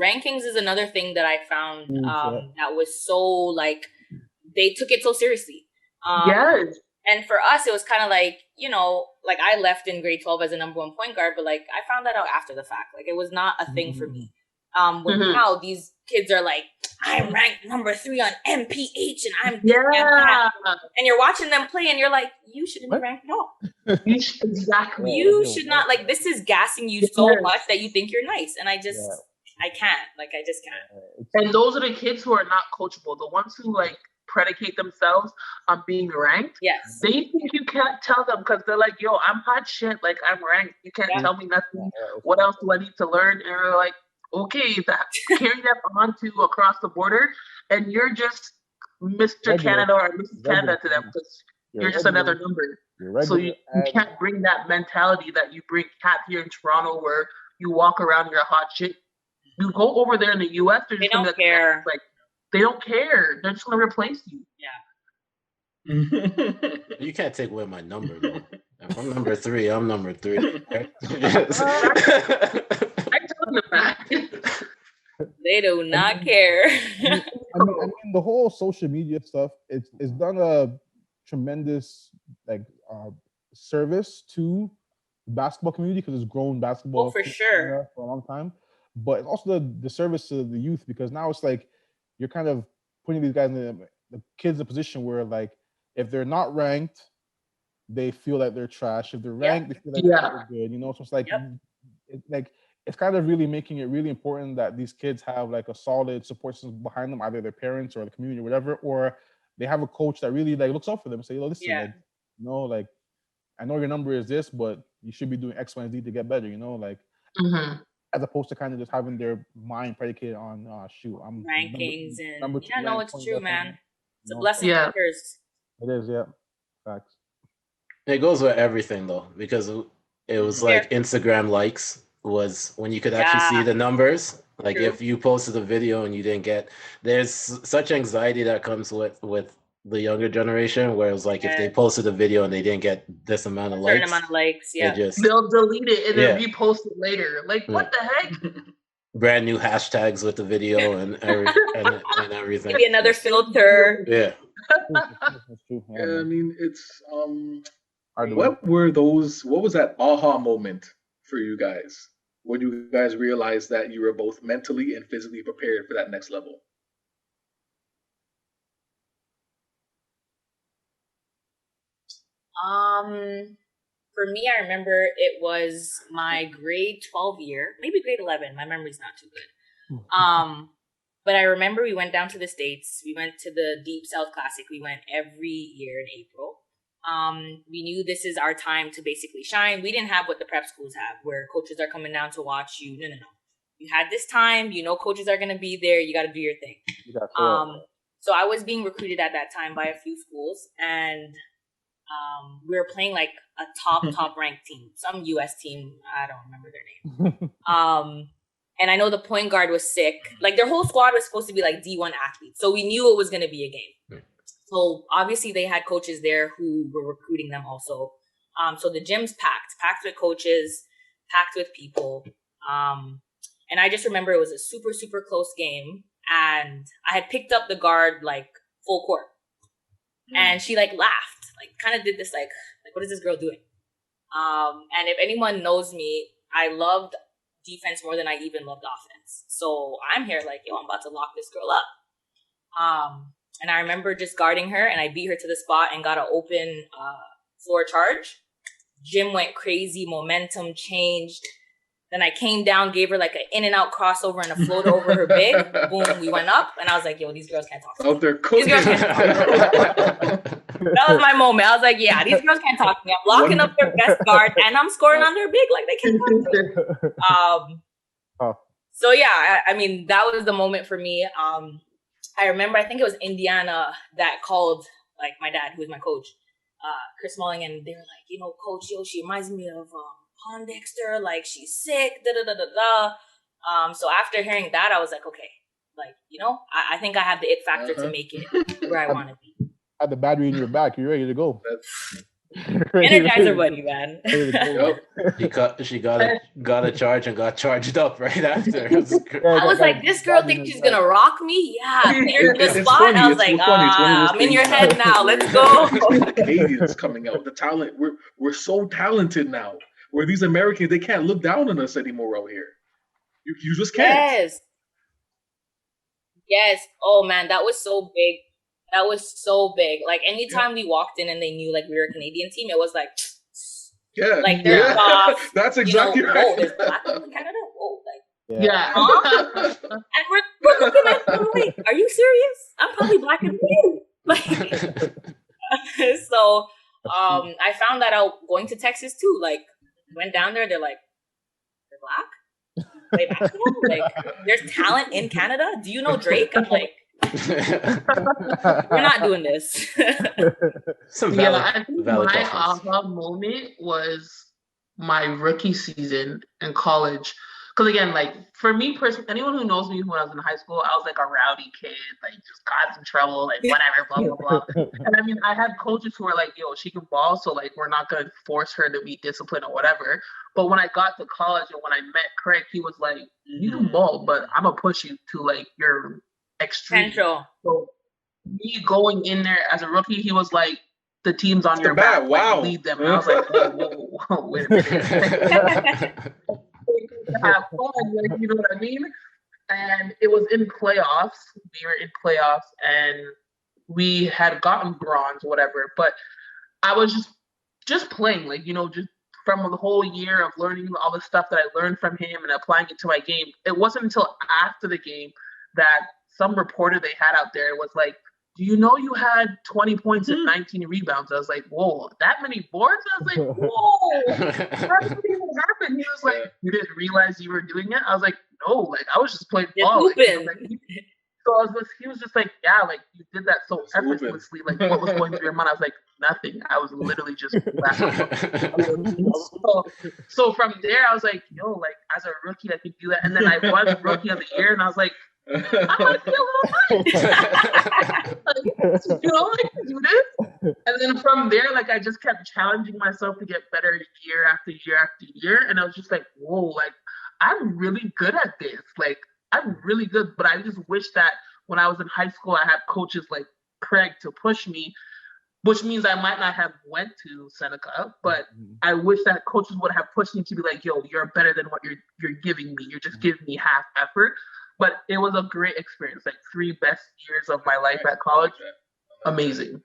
is another thing that I found that was so like they took it so seriously. Yes. And for us, it was kind of like, you know, like I left in grade 12 as a number 1 point guard, but like I found that out after the fact. Like it was not a thing for me. Now these kids are like, I'm ranked number 3 on MPH and I'm this and that. And you're watching them play and you're like, you shouldn't be ranked at all. Exactly. You should not, like, this is gassing you so much that you think you're nice. And I just can't. Like, I just can't. And those are the kids who are not coachable. The ones who, like, predicate themselves on being ranked. Yes. They think you can't tell them because they're like, yo, I'm hot shit. Like, I'm ranked. You can't tell me nothing. What else do I need to learn? And they're like, okay, carry that on to across the border, and you're just Mr. Regular. Canada or Mrs. Canada to them because you're just regular. another number. You're So regular. you can't bring that mentality that you bring Cat here in Toronto, where you walk around, you're hot shit. You go over there in the U.S., they're They just gonna don't be care. like they don't care. They're just gonna replace you. You can't take away my number though. If I'm number 3, I'm number 3. I tell them that. They do not care. I mean, the whole social media stuff, it's done a tremendous service to the basketball community because it's grown basketball for sure for a long time. But it's also the service to the youth because now it's like you're kind of putting these guys in the kids in a position where like if they're not ranked, they feel like they're trash. If they're ranked, they feel like they're good. You know, so it's like it's kind of really making it really important that these kids have like a solid support system behind them, either their parents or the community or whatever, or they have a coach that really like looks out for them and say, listen, like, you know, like I know your number is this, but you should be doing X, Y, and Z to get better, you know, like as opposed to kind of just having their mind predicated on I'm rankings number and no, it's true, man. It's a blessing yeah. and a curse. It is, yeah. Facts. It goes with everything though, because it was like Instagram likes was when you could actually see the numbers. Like if you posted a video and you didn't get, there's such anxiety that comes with the younger generation, where it was like if they posted a video and they didn't get this amount of likes, certain amount of likes, they'll delete it and then repost it later. Like what the heck? Brand new hashtags with the video and everything. Maybe another filter. Yeah. Yeah, I mean it's what was that aha moment for you guys when you guys realized that you were both mentally and physically prepared for that next level? For me, I remember it was my grade 12 year, maybe grade 11. My memory's not too good. But I remember we went down to the States. We went to the Deep South Classic. We went every year in April. We knew this is our time to basically shine. We didn't have what the prep schools have, where coaches are coming down to watch you. No. You had this time. You know coaches are going to be there. You got to do your thing. So I was being recruited at that time by a few schools, and we were playing like a top ranked team, some US team. I don't remember their name. And I know the point guard was sick. Like their whole squad was supposed to be like D1 athletes. So we knew it was going to be a game. So obviously they had coaches there who were recruiting them also. So the gym's packed with coaches, packed with people. And I just remember it was a super, super close game. And I had picked up the guard like full court. And she like laughed, like kind of did this like what is this girl doing? And if anyone knows me, I loved defense more than I even loved offense. So I'm here like, I'm about to lock this girl up. And I remember just guarding her, and I beat her to the spot and got an open floor charge. Gym went crazy, momentum changed. Then I came down, gave her like an in and out crossover and a floater over her big. Boom, we went up, and I was like, these girls can't talk to me. Out there cooking. These girls can't talk to me. That was my moment. I was like, these girls can't talk to me. I'm locking up their best guard, and I'm scoring on their big like they can't talk to me. So yeah, I mean, that was the moment for me. I remember, I think it was Indiana that called like my dad, who was my coach, Chris Mulling, and they were like, Coach, she reminds me of Pondexter, like she's sick, So after hearing that, I was like, okay, like, I think I have the it factor to make it where I want to be. Had the battery in your back, you're ready to go. Energizer buddy, man. She got a charge and got charged up right after. I was like, this girl thinks she's gonna rock me. Yeah, you're in the spot. Funny. I was like, I'm in your head now. Let's go. Canadians coming out, the talent. We're so talented now. Where these Americans, they can't look down on us anymore out here. You just can't. Yes. Oh man, that was so big. That was so big. Like anytime we walked in and they knew like we were a Canadian team, it was like, like there's that's exactly right. Oh, there's black people in Canada. Oh, like and we're looking at them like, are you serious? I'm probably black and blue. Like, so I found that out going to Texas too. Like went down there, they're like, you're black. play basketball? Like, there's talent in Canada. Do you know Drake? I'm like, we're not doing this. I think my aha moment was my rookie season in college. Because again, like for me personally, anyone who knows me when I was in high school, I was like a rowdy kid, like just got in trouble, like whatever, blah blah blah. And I mean, I had coaches who were like, "Yo, she can ball, so like we're not gonna force her to be disciplined or whatever." But when I got to college and when I met Craig, he was like, "You can ball, but I'm gonna push you to like your extreme." Central. So me going in there as a rookie, he was like, "The team's on your back, wow, like, lead them." And I was like, whoa, wait a minute. Have fun, like, you know what I mean? And it was in playoffs. We were in playoffs and we had gotten bronze, whatever. But I was just playing, like, you know, just from the whole year of learning all the stuff that I learned from him and applying it to my game. It wasn't until after the game that some reporter they had out there was like, "Do you know you had 20 points and 19 rebounds?" I was like, "Whoa, that many boards?" I was like, "Whoa, how did it even happen?" He was like, "You didn't realize you were doing it?" I was like, "No, like I was just playing ball." Like, you know, like, he was just like, "Yeah, like you did that so effortlessly. Like what was going through your mind?" I was like, "Nothing. I was literally just so from there, I was like, yo, like as a rookie, I could do that. And then I was rookie of the year, and I was like, I might be a little nice. Like, you know, I can do this. And then from there, like I just kept challenging myself to get better year after year after year. And I was just like, whoa, like I'm really good at this. Like I'm really good. But I just wish that when I was in high school, I had coaches like Craig to push me, which means I might not have went to Seneca, but I wish that coaches would have pushed me to be like, yo, you're better than what you're giving me. You're just giving me half effort. But it was a great experience, like 3 best years of my life at college. Amazing.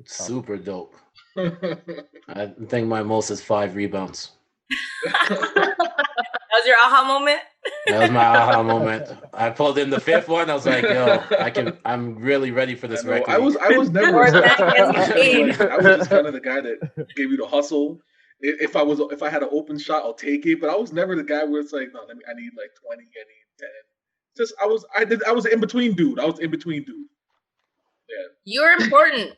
Super dope. I think my most is 5 rebounds. That was your aha moment? That was my aha moment. I pulled in the 5th one. I was like, yo, I'm really ready for this record. I was never I was just kind of the guy that gave you the hustle. If I had an open shot, I'll take it. But I was never the guy where it's like, no, I need like 20, I need 10. Just I was an in between dude. Yeah. You're important.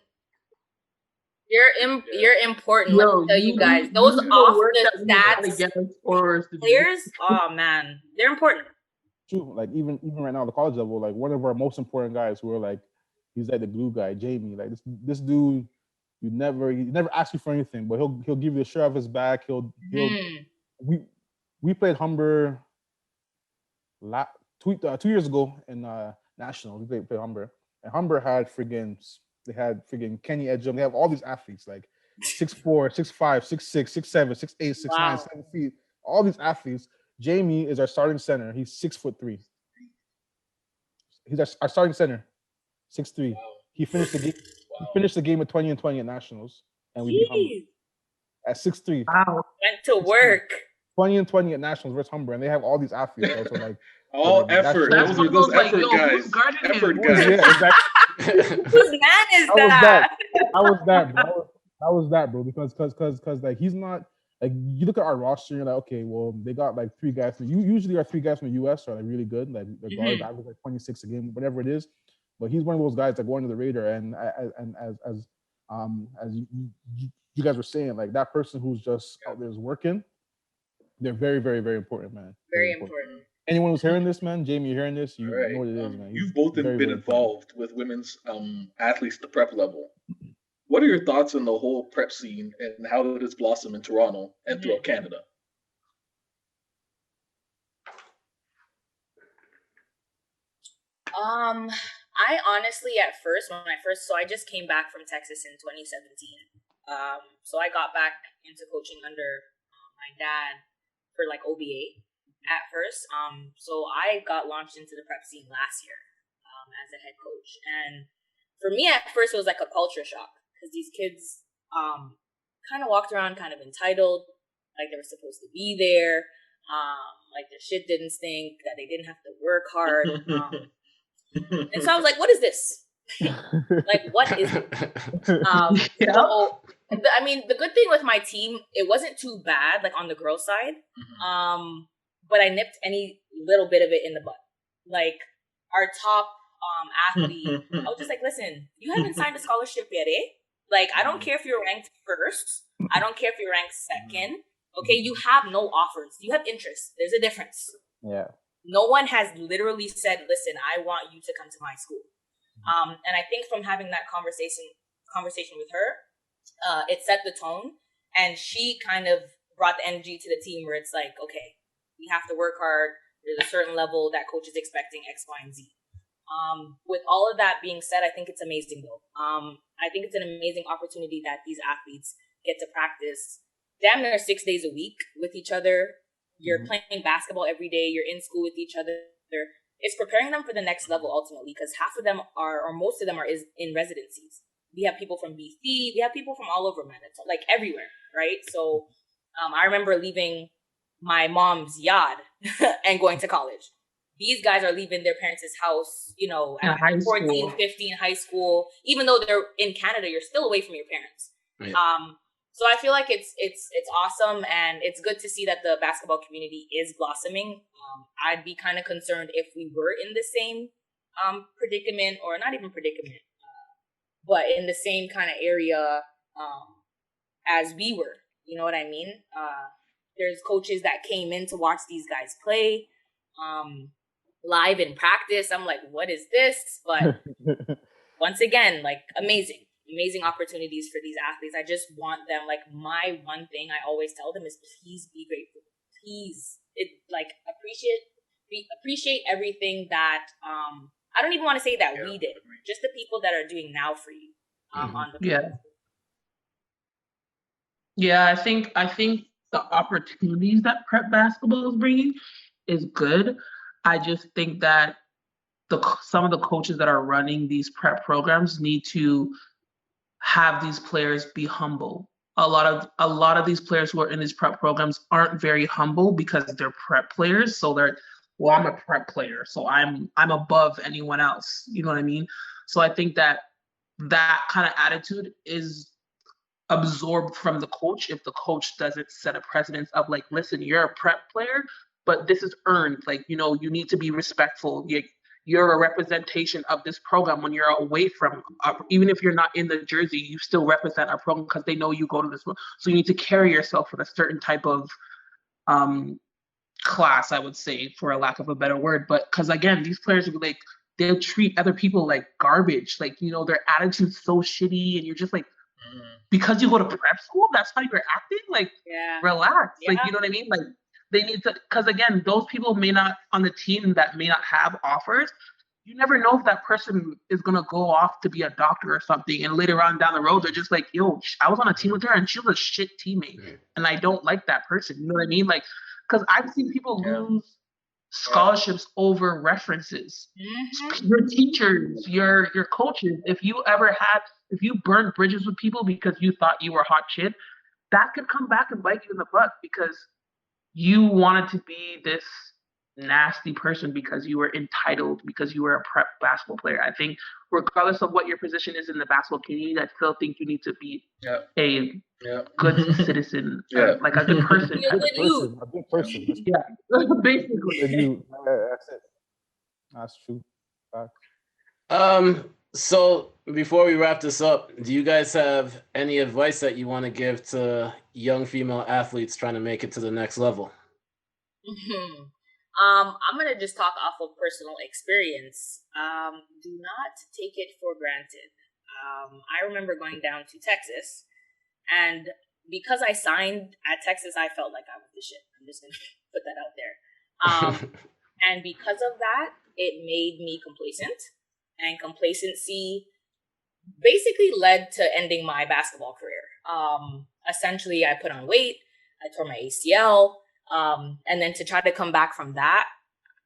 You're important. Let me tell you guys, those off the stats players, oh man, they're important. True. Like even right now, at the college level, like one of our most important guys who are like, he's like the glue guy, Jamie. Like this dude, he never asks you for anything, but he'll give you a shirt off his back. We played Humber 2 years ago in nationals. We played Humber, and Humber had friggin' Kenny Edgem. They have all these athletes like 6'4", 6'5", 6'6", 6'7", 6'8", 6'9", 7 feet. All these athletes. Jamie is our starting center. He's 6'3". He's our starting center, 6'3". Wow. He finished the game. He finished the game with 20 and 20 at nationals, and we beat Humber at 6'3". Wow, went to work. 20 and 20 at nationals versus Humber, and they have all these athletes. Also, like all effort. Those effort guys. Effort guys. Yeah, exactly. Whose man is that? I was that, bro. Because like he's not like, you look at our roster and you're like, okay, well they got like 3 guys. Usually our 3 guys from the US are like really good. Like the guard average like 26 a game, whatever it is. But he's one of those guys that go under the radar. And as you guys were saying, like that person who's just out there is working, they're very, very, very important, man. Very important. Anyone who's hearing this, man, Jamie, you're hearing this, you know what it is, man. You've both been involved with women's athletes at the prep level. What are your thoughts on the whole prep scene and how it has blossomed in Toronto and throughout Canada? I honestly, at first, so I just came back from Texas in 2017. So I got back into coaching under my dad for like OBA at first. So I got launched into the prep scene last year as a head coach. And for me at first, it was like a culture shock because these kids kind of walked around kind of entitled, like they were supposed to be there, like their shit didn't stink, that they didn't have to work hard. And so I was like, what is this? Like, what is it? So, I mean, the good thing with my team, it wasn't too bad, like on the girls' side. but I nipped any little bit of it in the bud. Like our top athlete, I was just like, listen, you haven't signed a scholarship yet, eh? Like, I don't care if you're ranked first. I don't care if you're ranked second. Okay, you have no offers. You have interest. There's a difference. Yeah. No one has literally said, listen, I want you to come to my school. And I think from having that conversation with her, it set the tone, and she kind of brought the energy to the team where it's like, okay, we have to work hard. There's a certain level that coach is expecting X, Y, and Z. With all of that being said, I think it's amazing though. I think it's an amazing opportunity that these athletes get to practice damn near 6 days a week with each other. You're playing basketball every day. You're in school with each other. It's preparing them for the next level ultimately, because half of them are, or most of them are, is in residencies. We have people from BC. We have people from all over Manitoba, like everywhere, right? So I remember leaving my mom's yard and going to college. These guys are leaving their parents' house, you know, at 14, 15, high school. Even though they're in Canada, you're still away from your parents. Yeah. So I feel like it's awesome, and it's good to see that the basketball community is blossoming. I'd be kind of concerned if we were in the same predicament, or not even predicament, but in the same kind of area as we were. You know what I mean? There's coaches that came in to watch these guys play live in practice. I'm like, what is this? But once again, like, amazing opportunities for these athletes. I just want them, like, my one thing I always tell them is, please be grateful. Please, appreciate everything that I don't even want to say that we did. Just the people that are doing now for you on the field. Yeah, I think the opportunities that prep basketball is bringing is good. I just think that some of the coaches that are running these prep programs need to have these players be humble. A lot of these players who are in these prep programs aren't very humble because they're prep players. So they're, well, I'm a prep player, so I'm above anyone else. You know what I mean? So I think that kind of attitude is absorbed from the coach if the coach doesn't set a precedence of, like, listen, you're a prep player, but this is earned. Like, you know, you need to be respectful. You're a representation of this program when you're away from, even if you're not in the jersey, you still represent our program because they know you go to this one. So you need to carry yourself with a certain type of class, I would say, for a lack of a better word. But because, again, these players are like, they'll treat other people like garbage. Like, you know, their attitude's so shitty, and you're just like, because you go to prep school, that's how you're acting? Like, relax. Yeah. Like, you know what I mean? Like, they need to, because again, those people may not, on the team that may not have offers, you never know if that person is going to go off to be a doctor or something. And later on down the road, they're just like, yo, I was on a team with her and she was a shit teammate. And I don't like that person. You know what I mean? Like, because I've seen people lose scholarships over references. Your teachers, your coaches, if you burned bridges with people because you thought you were hot shit, that could come back and bite you in the butt because you wanted to be this nasty person because you were entitled, because you were a prep basketball player. I think regardless of what your position is in the basketball community, I still think you need to be a good citizen, like a good person. A good person. Yeah, basically. That's it. That's true. So before we wrap this up, do you guys have any advice that you want to give to young female athletes trying to make it to the next level? I'm going to just talk off of personal experience. Do not take it for granted. I remember going down to Texas, and because I signed at Texas, I felt like I was the shit. I'm just going to put that out there. And because of that, it made me complacent. And complacency basically led to ending my basketball career. Essentially, I put on weight, I tore my ACL, and then to try to come back from that,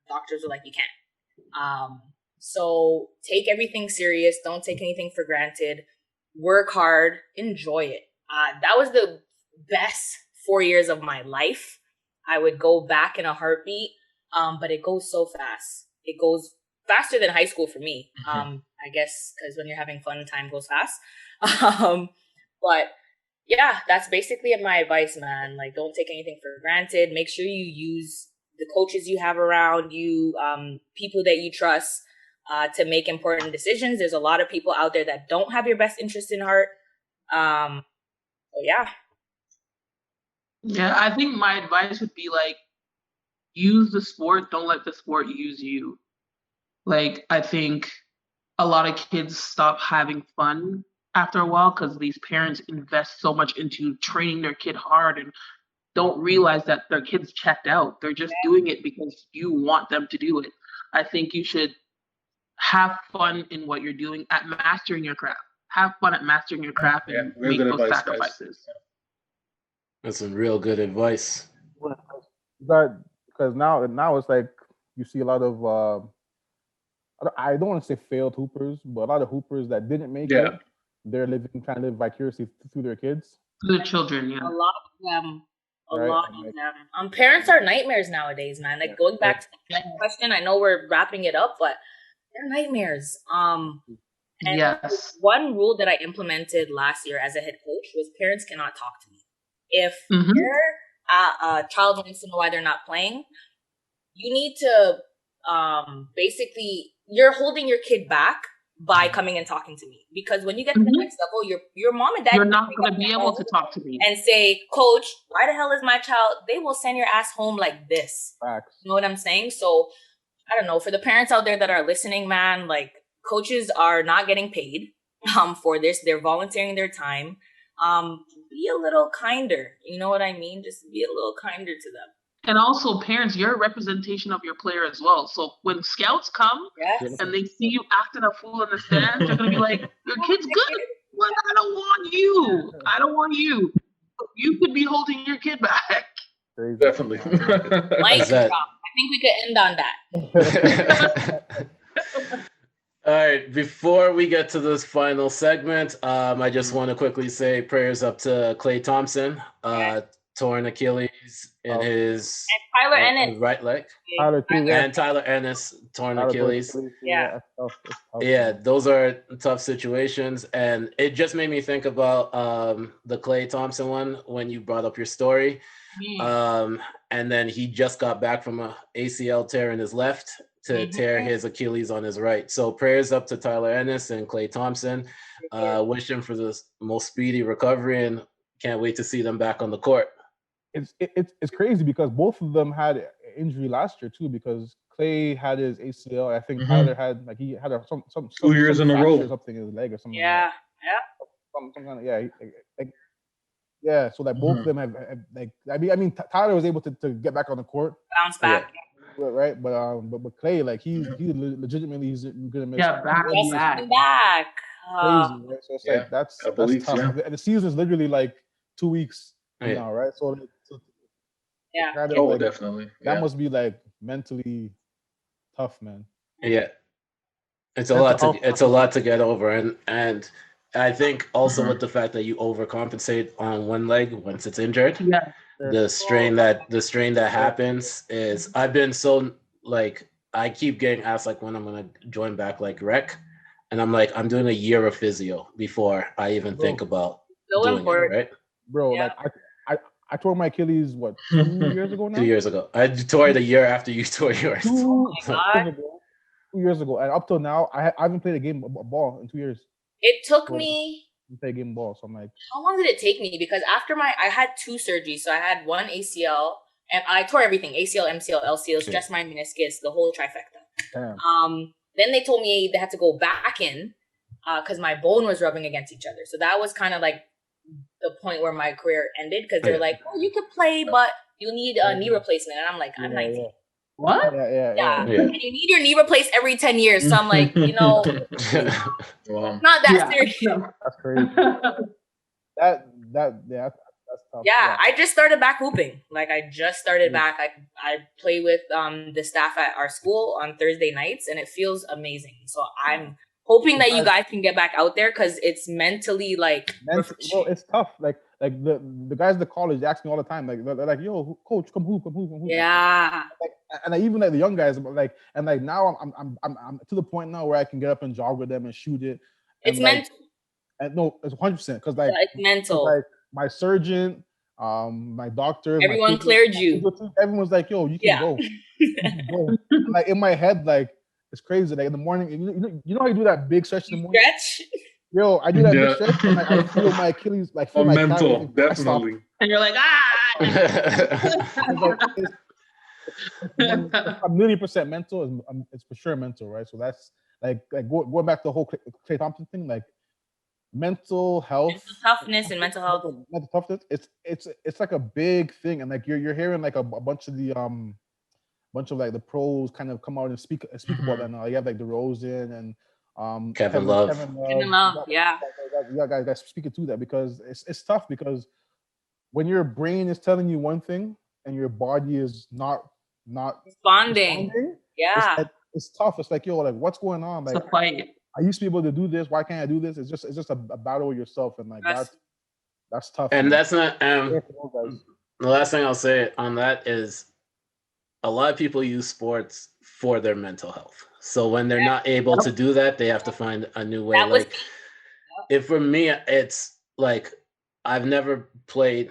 doctors were like, you can't. So take everything serious. Don't take anything for granted. Work hard. Enjoy it. That was the best 4 years of my life. I would go back in a heartbeat, but it goes so fast. It goes faster than high school for me. I guess because when you're having fun, time goes fast. But yeah, that's basically my advice, man. Like, don't take anything for granted. Make sure you use the coaches you have around you, people that you trust to make important decisions. There's a lot of people out there that don't have your best interest in heart. So yeah. Yeah, I think my advice would be like, use the sport, don't let the sport use you. Like, I think a lot of kids stop having fun after a while because these parents invest so much into training their kid hard and don't realize that their kid's checked out. They're just doing it because you want them to do it. I think you should have fun in what you're doing at mastering your craft. Have fun at mastering your craft and make those sacrifices. That's some real good advice. Because now it's like you see a lot of I don't want to say failed hoopers, but a lot of hoopers that didn't make it, they're trying to live vicariously through their kids. Through the children, yeah. A lot of them. A lot of them. Parents are nightmares nowadays, man. Like going back to the question, I know we're wrapping it up, but they're nightmares. And one rule that I implemented last year as a head coach was parents cannot talk to me. If your child wants to know why they're not playing, you need to basically, you're holding your kid back by coming and talking to me. Because when you get to the next level, your mom and dad, you're not going to be able to talk to me and say, Coach, why the hell is my child? They will send your ass home like this. Facts. You know what I'm saying? So I don't know, for the parents out there that are listening, man, like coaches are not getting paid for this. They're volunteering their time. Be a little kinder. You know what I mean? Just be a little kinder to them. And also, parents, you're a representation of your player as well. So when scouts come and they see you acting a fool in the stands, they're going to be like, your kid's good. Well, I don't want you. I don't want you. You could be holding your kid back. Definitely. Mic drop. I think we could end on that. All right, before we get to this final segment, I just want to quickly say prayers up to Klay Thompson, torn Achilles in his Tyler Ennis. right leg. And Tyler Ennis, torn Achilles. Yeah, those are tough situations. And it just made me think about the Klay Thompson one when you brought up your story. And then he just got back from a ACL tear in his left to tear his Achilles on his right. So prayers up to Tyler Ennis and Klay Thompson. Wish him for the most speedy recovery and can't wait to see them back on the court. It's crazy because both of them had injury last year too, because Klay had his ACL. I think Tyler had he had some 2 years in a row, something in his leg or something. So like both of them have like I mean Tyler was able to get back on the court, bounce back. Right, but Klay, like he's legitimately gonna miss. Back. Crazy, right? So it's like that's tough. And the season is literally like 2 weeks now, right? So kind of definitely. That must be like mentally tough, man. Yeah, it's a lot to get over, and I think also with the fact that you overcompensate on one leg once it's injured. The strain that happens is I've been so like I keep getting asked like when I'm gonna join back like rec, and I'm like I'm doing a year of physio before I even think about doing it, right? Bro, like I tore my Achilles 2 years ago now? 2 years ago. I tore it a year after you tore yours. 2 years ago, and up till now I haven't played a game of ball in 2 years. It took me. Play game ball, so I'm like, how long did it take me? Because after I had 2 surgeries. So I had one ACL, and I tore everything: ACL, MCL, LCL, stressed my meniscus, the whole trifecta. Damn. Then they told me they had to go back in because my bone was rubbing against each other. So that was kind of like the point where my career ended because they're like, "Oh, you could play, but you need a knee replacement." And I'm like, "I'm 19." What? Yeah. And you need your knee replaced every 10 years. So I'm like, not that serious. That's crazy. That's tough. Yeah, I just started back hooping. Like I just started back. I play with the staff at our school on Thursday nights, and it feels amazing. So I'm hoping that you guys can get back out there because it's mentally like. Well, it's tough. Like the guys at the college, they ask me all the time. Like they're like, "Yo, coach, come hoop." Yeah. And even like the young guys, like now I'm to the point now where I can get up and jog with them and shoot it. It's mental. And no, it's 100% because like it's mental. Like my surgeon, My doctor, Everyone cleared you. Everyone's like, "Yo, you can go." You can go. Like in my head, like it's crazy. Like in the morning, you know how you do that big stretch in the morning. Stretch. Yo, I do that big stretch, and I feel my Achilles, like feel my mental, calf, definitely. And you're like, It's a million percent mental. It's for sure mental, right? So that's like going back to the whole Klay Thompson thing, like mental health, mental toughness, and mental health. Mental toughness. It's like a big thing, and like you're hearing like a bunch of the like the pros kind of come out and speak about that now. You have like DeRozan and Kevin Love. Yeah. You got guys speaking to that because it's tough because when your brain is telling you one thing and your body is not responding. Yeah. It's tough. It's like, yo, like what's going on? Like it's a fight. I used to be able to do this. Why can't I do this? It's just a battle with yourself, and like that's tough. And that's not the last thing I'll say on that is a lot of people use sports for their mental health. So when they're not able to do that, they have to find a new way. Like if for me, it's like I've never tried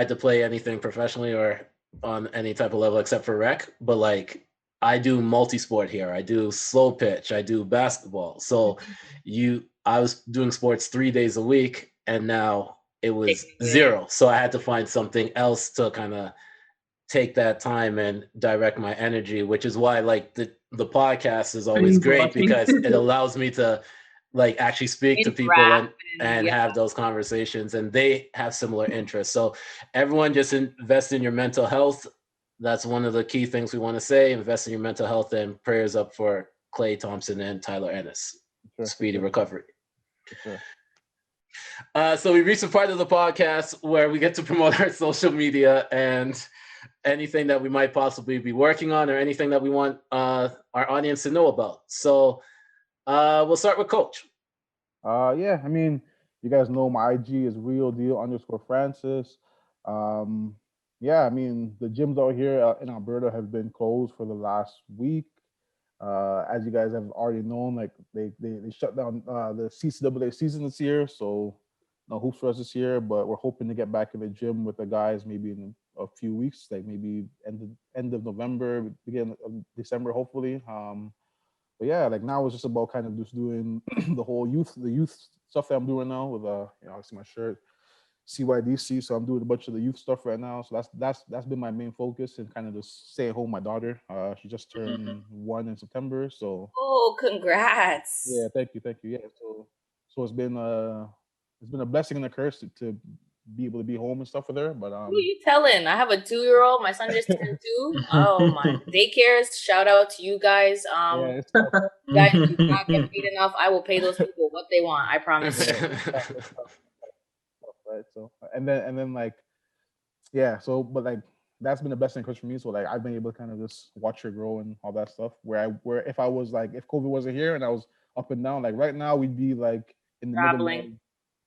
to play anything professionally or on any type of level except for rec, but like I do multi-sport here. I do slow pitch. I do basketball. So I was doing sports 3 days a week, and now it was 0. So I had to find something else to kind of take that time and direct my energy, which is why like the podcast is always great because it allows me to like actually speak to people and have those conversations, and they have similar interests. So everyone just invest in your mental health. That's one of the key things we want to say. Invest in your mental health, and prayers up for Klay Thompson and Tyler Ennis. Speedy recovery. So we reached a part of the podcast where we get to promote our social media and anything that we might possibly be working on or anything that we want our audience to know about. So we'll start with Coach. Yeah, I mean, you guys know my IG is @realdeal_Francis. Yeah, I mean, the gyms out here in Alberta have been closed for the last week. As you guys have already known, like they shut down the CCAA season this year, so no hoops for us this year. But we're hoping to get back in the gym with the guys maybe in a few weeks, like maybe end of November, beginning of December, hopefully. But yeah, like now it's just about kind of just doing the youth stuff that I'm doing now with obviously my shirt. CYDC, so I'm doing a bunch of the youth stuff right now. So that's been my main focus, and kind of just stay at home. My daughter, she just turned 1 in September, so. Oh, congrats! Yeah, thank you. Yeah, so it's been a blessing and a curse to be able to be home and stuff with her. But who are you telling? I have a 2-year-old. My son just turned 2. Oh my daycares! Shout out to you guys. Yeah, guys, you not get paid enough. I will pay those people what they want. I promise you. Right. So and then like so but like that's been the best thing for me. So like I've been able to kind of just watch her grow and all that stuff. Where if COVID wasn't here and I was up and down, like right now we'd be like in the traveling.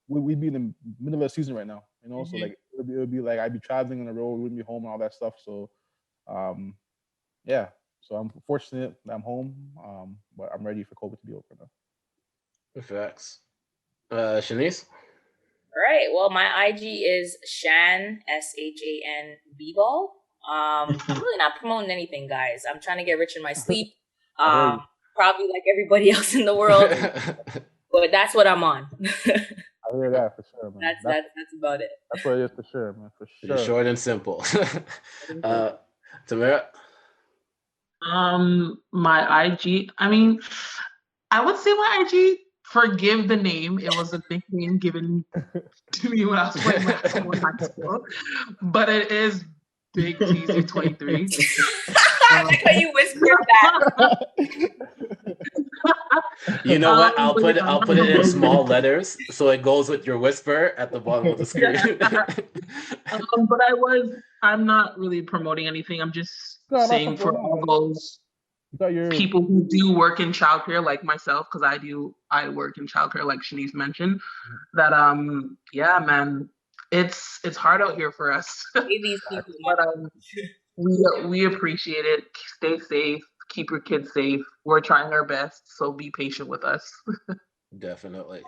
We'd be in the middle of the season right now, you know. So like it would be like I'd be traveling on the road, we wouldn't be home and all that stuff. So yeah. So I'm fortunate that I'm home. But I'm ready for COVID to be over now. Facts. Shanice? All right. Well, my IG is Shan SHAN B-ball. I'm really not promoting anything, guys. I'm trying to get rich in my sleep. Probably like everybody else in the world, but that's what I'm on. I hear that for sure, man. That's about it. That's what it is for sure, man. For sure. Short and simple. Tamara? My IG. I mean, I would say my IG. Forgive the name. It was a nickname given to me when I was playing basketball in high school. But it is Big Teaser 23. I like how you whispered that. You know what? I'll put it in small letters so it goes with your whisper at the bottom of the screen. But I'm not really promoting anything. I'm just saying for all those people who do work in childcare like myself, because I work in childcare like Shanice mentioned, that yeah, man, it's hard out here for us. But we appreciate it. Stay safe, keep your kids safe. We're trying our best, so be patient with us. Definitely.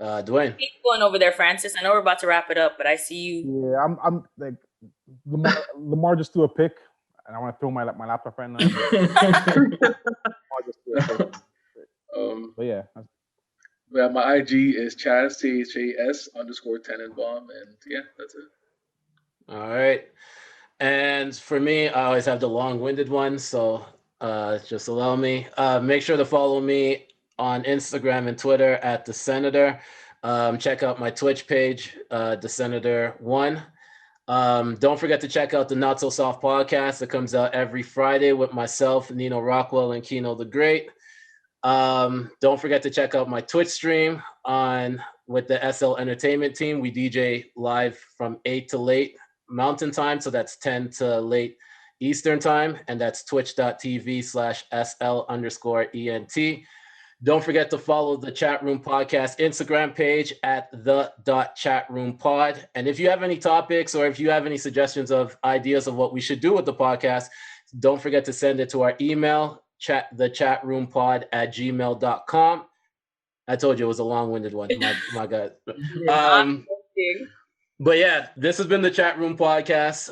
Dwayne. Keep going over there, Francis. I know we're about to wrap it up, but I see you. Yeah, I'm like Lamar just threw a pick, and I want to throw my laptop right now. Lamar just threw a pick. But yeah. Yeah, my IG is Chaz CHAS_Tenenbaum, and yeah, that's it. All right. And for me, I always have the long-winded one, so just allow me. Make sure to follow me on Instagram and Twitter at The Senator. Check out my Twitch page, The Senator 1. Don't forget to check out the Not So Soft podcast that comes out every Friday with myself, Nino Rockwell, and Kino the Great. Don't forget to check out my Twitch stream with the SL Entertainment team. We DJ live from 8 to late Mountain Time, so that's 10 to late Eastern Time, and that's twitch.tv/SL_ENT. Don't forget to follow the Chatroom Podcast Instagram page at the.chatroompod. And if you have any topics or if you have any suggestions of ideas of what we should do with the podcast, don't forget to send it to our email, thechatroompod@gmail.com. I told you it was a long-winded one. My God. But yeah, this has been the Chatroom Podcast.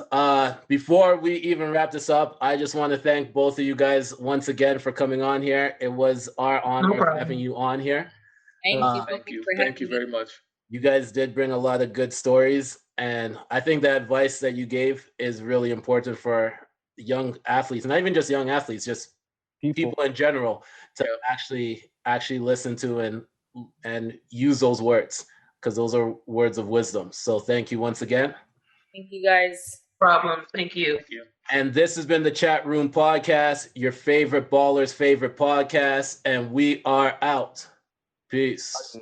Before we even wrap this up, I just want to thank both of you guys once again for coming on here. It was our honor having you on here. Thank you very much. You guys did bring a lot of good stories, and I think the advice that you gave is really important for young athletes, not even just young athletes, just people in general to actually listen to and use those words, because those are words of wisdom. So thank you once again. Thank you, guys. Problem. Thank you. And this has been the Chatroom Podcast, your favorite baller's favorite podcast, and we are out. Peace.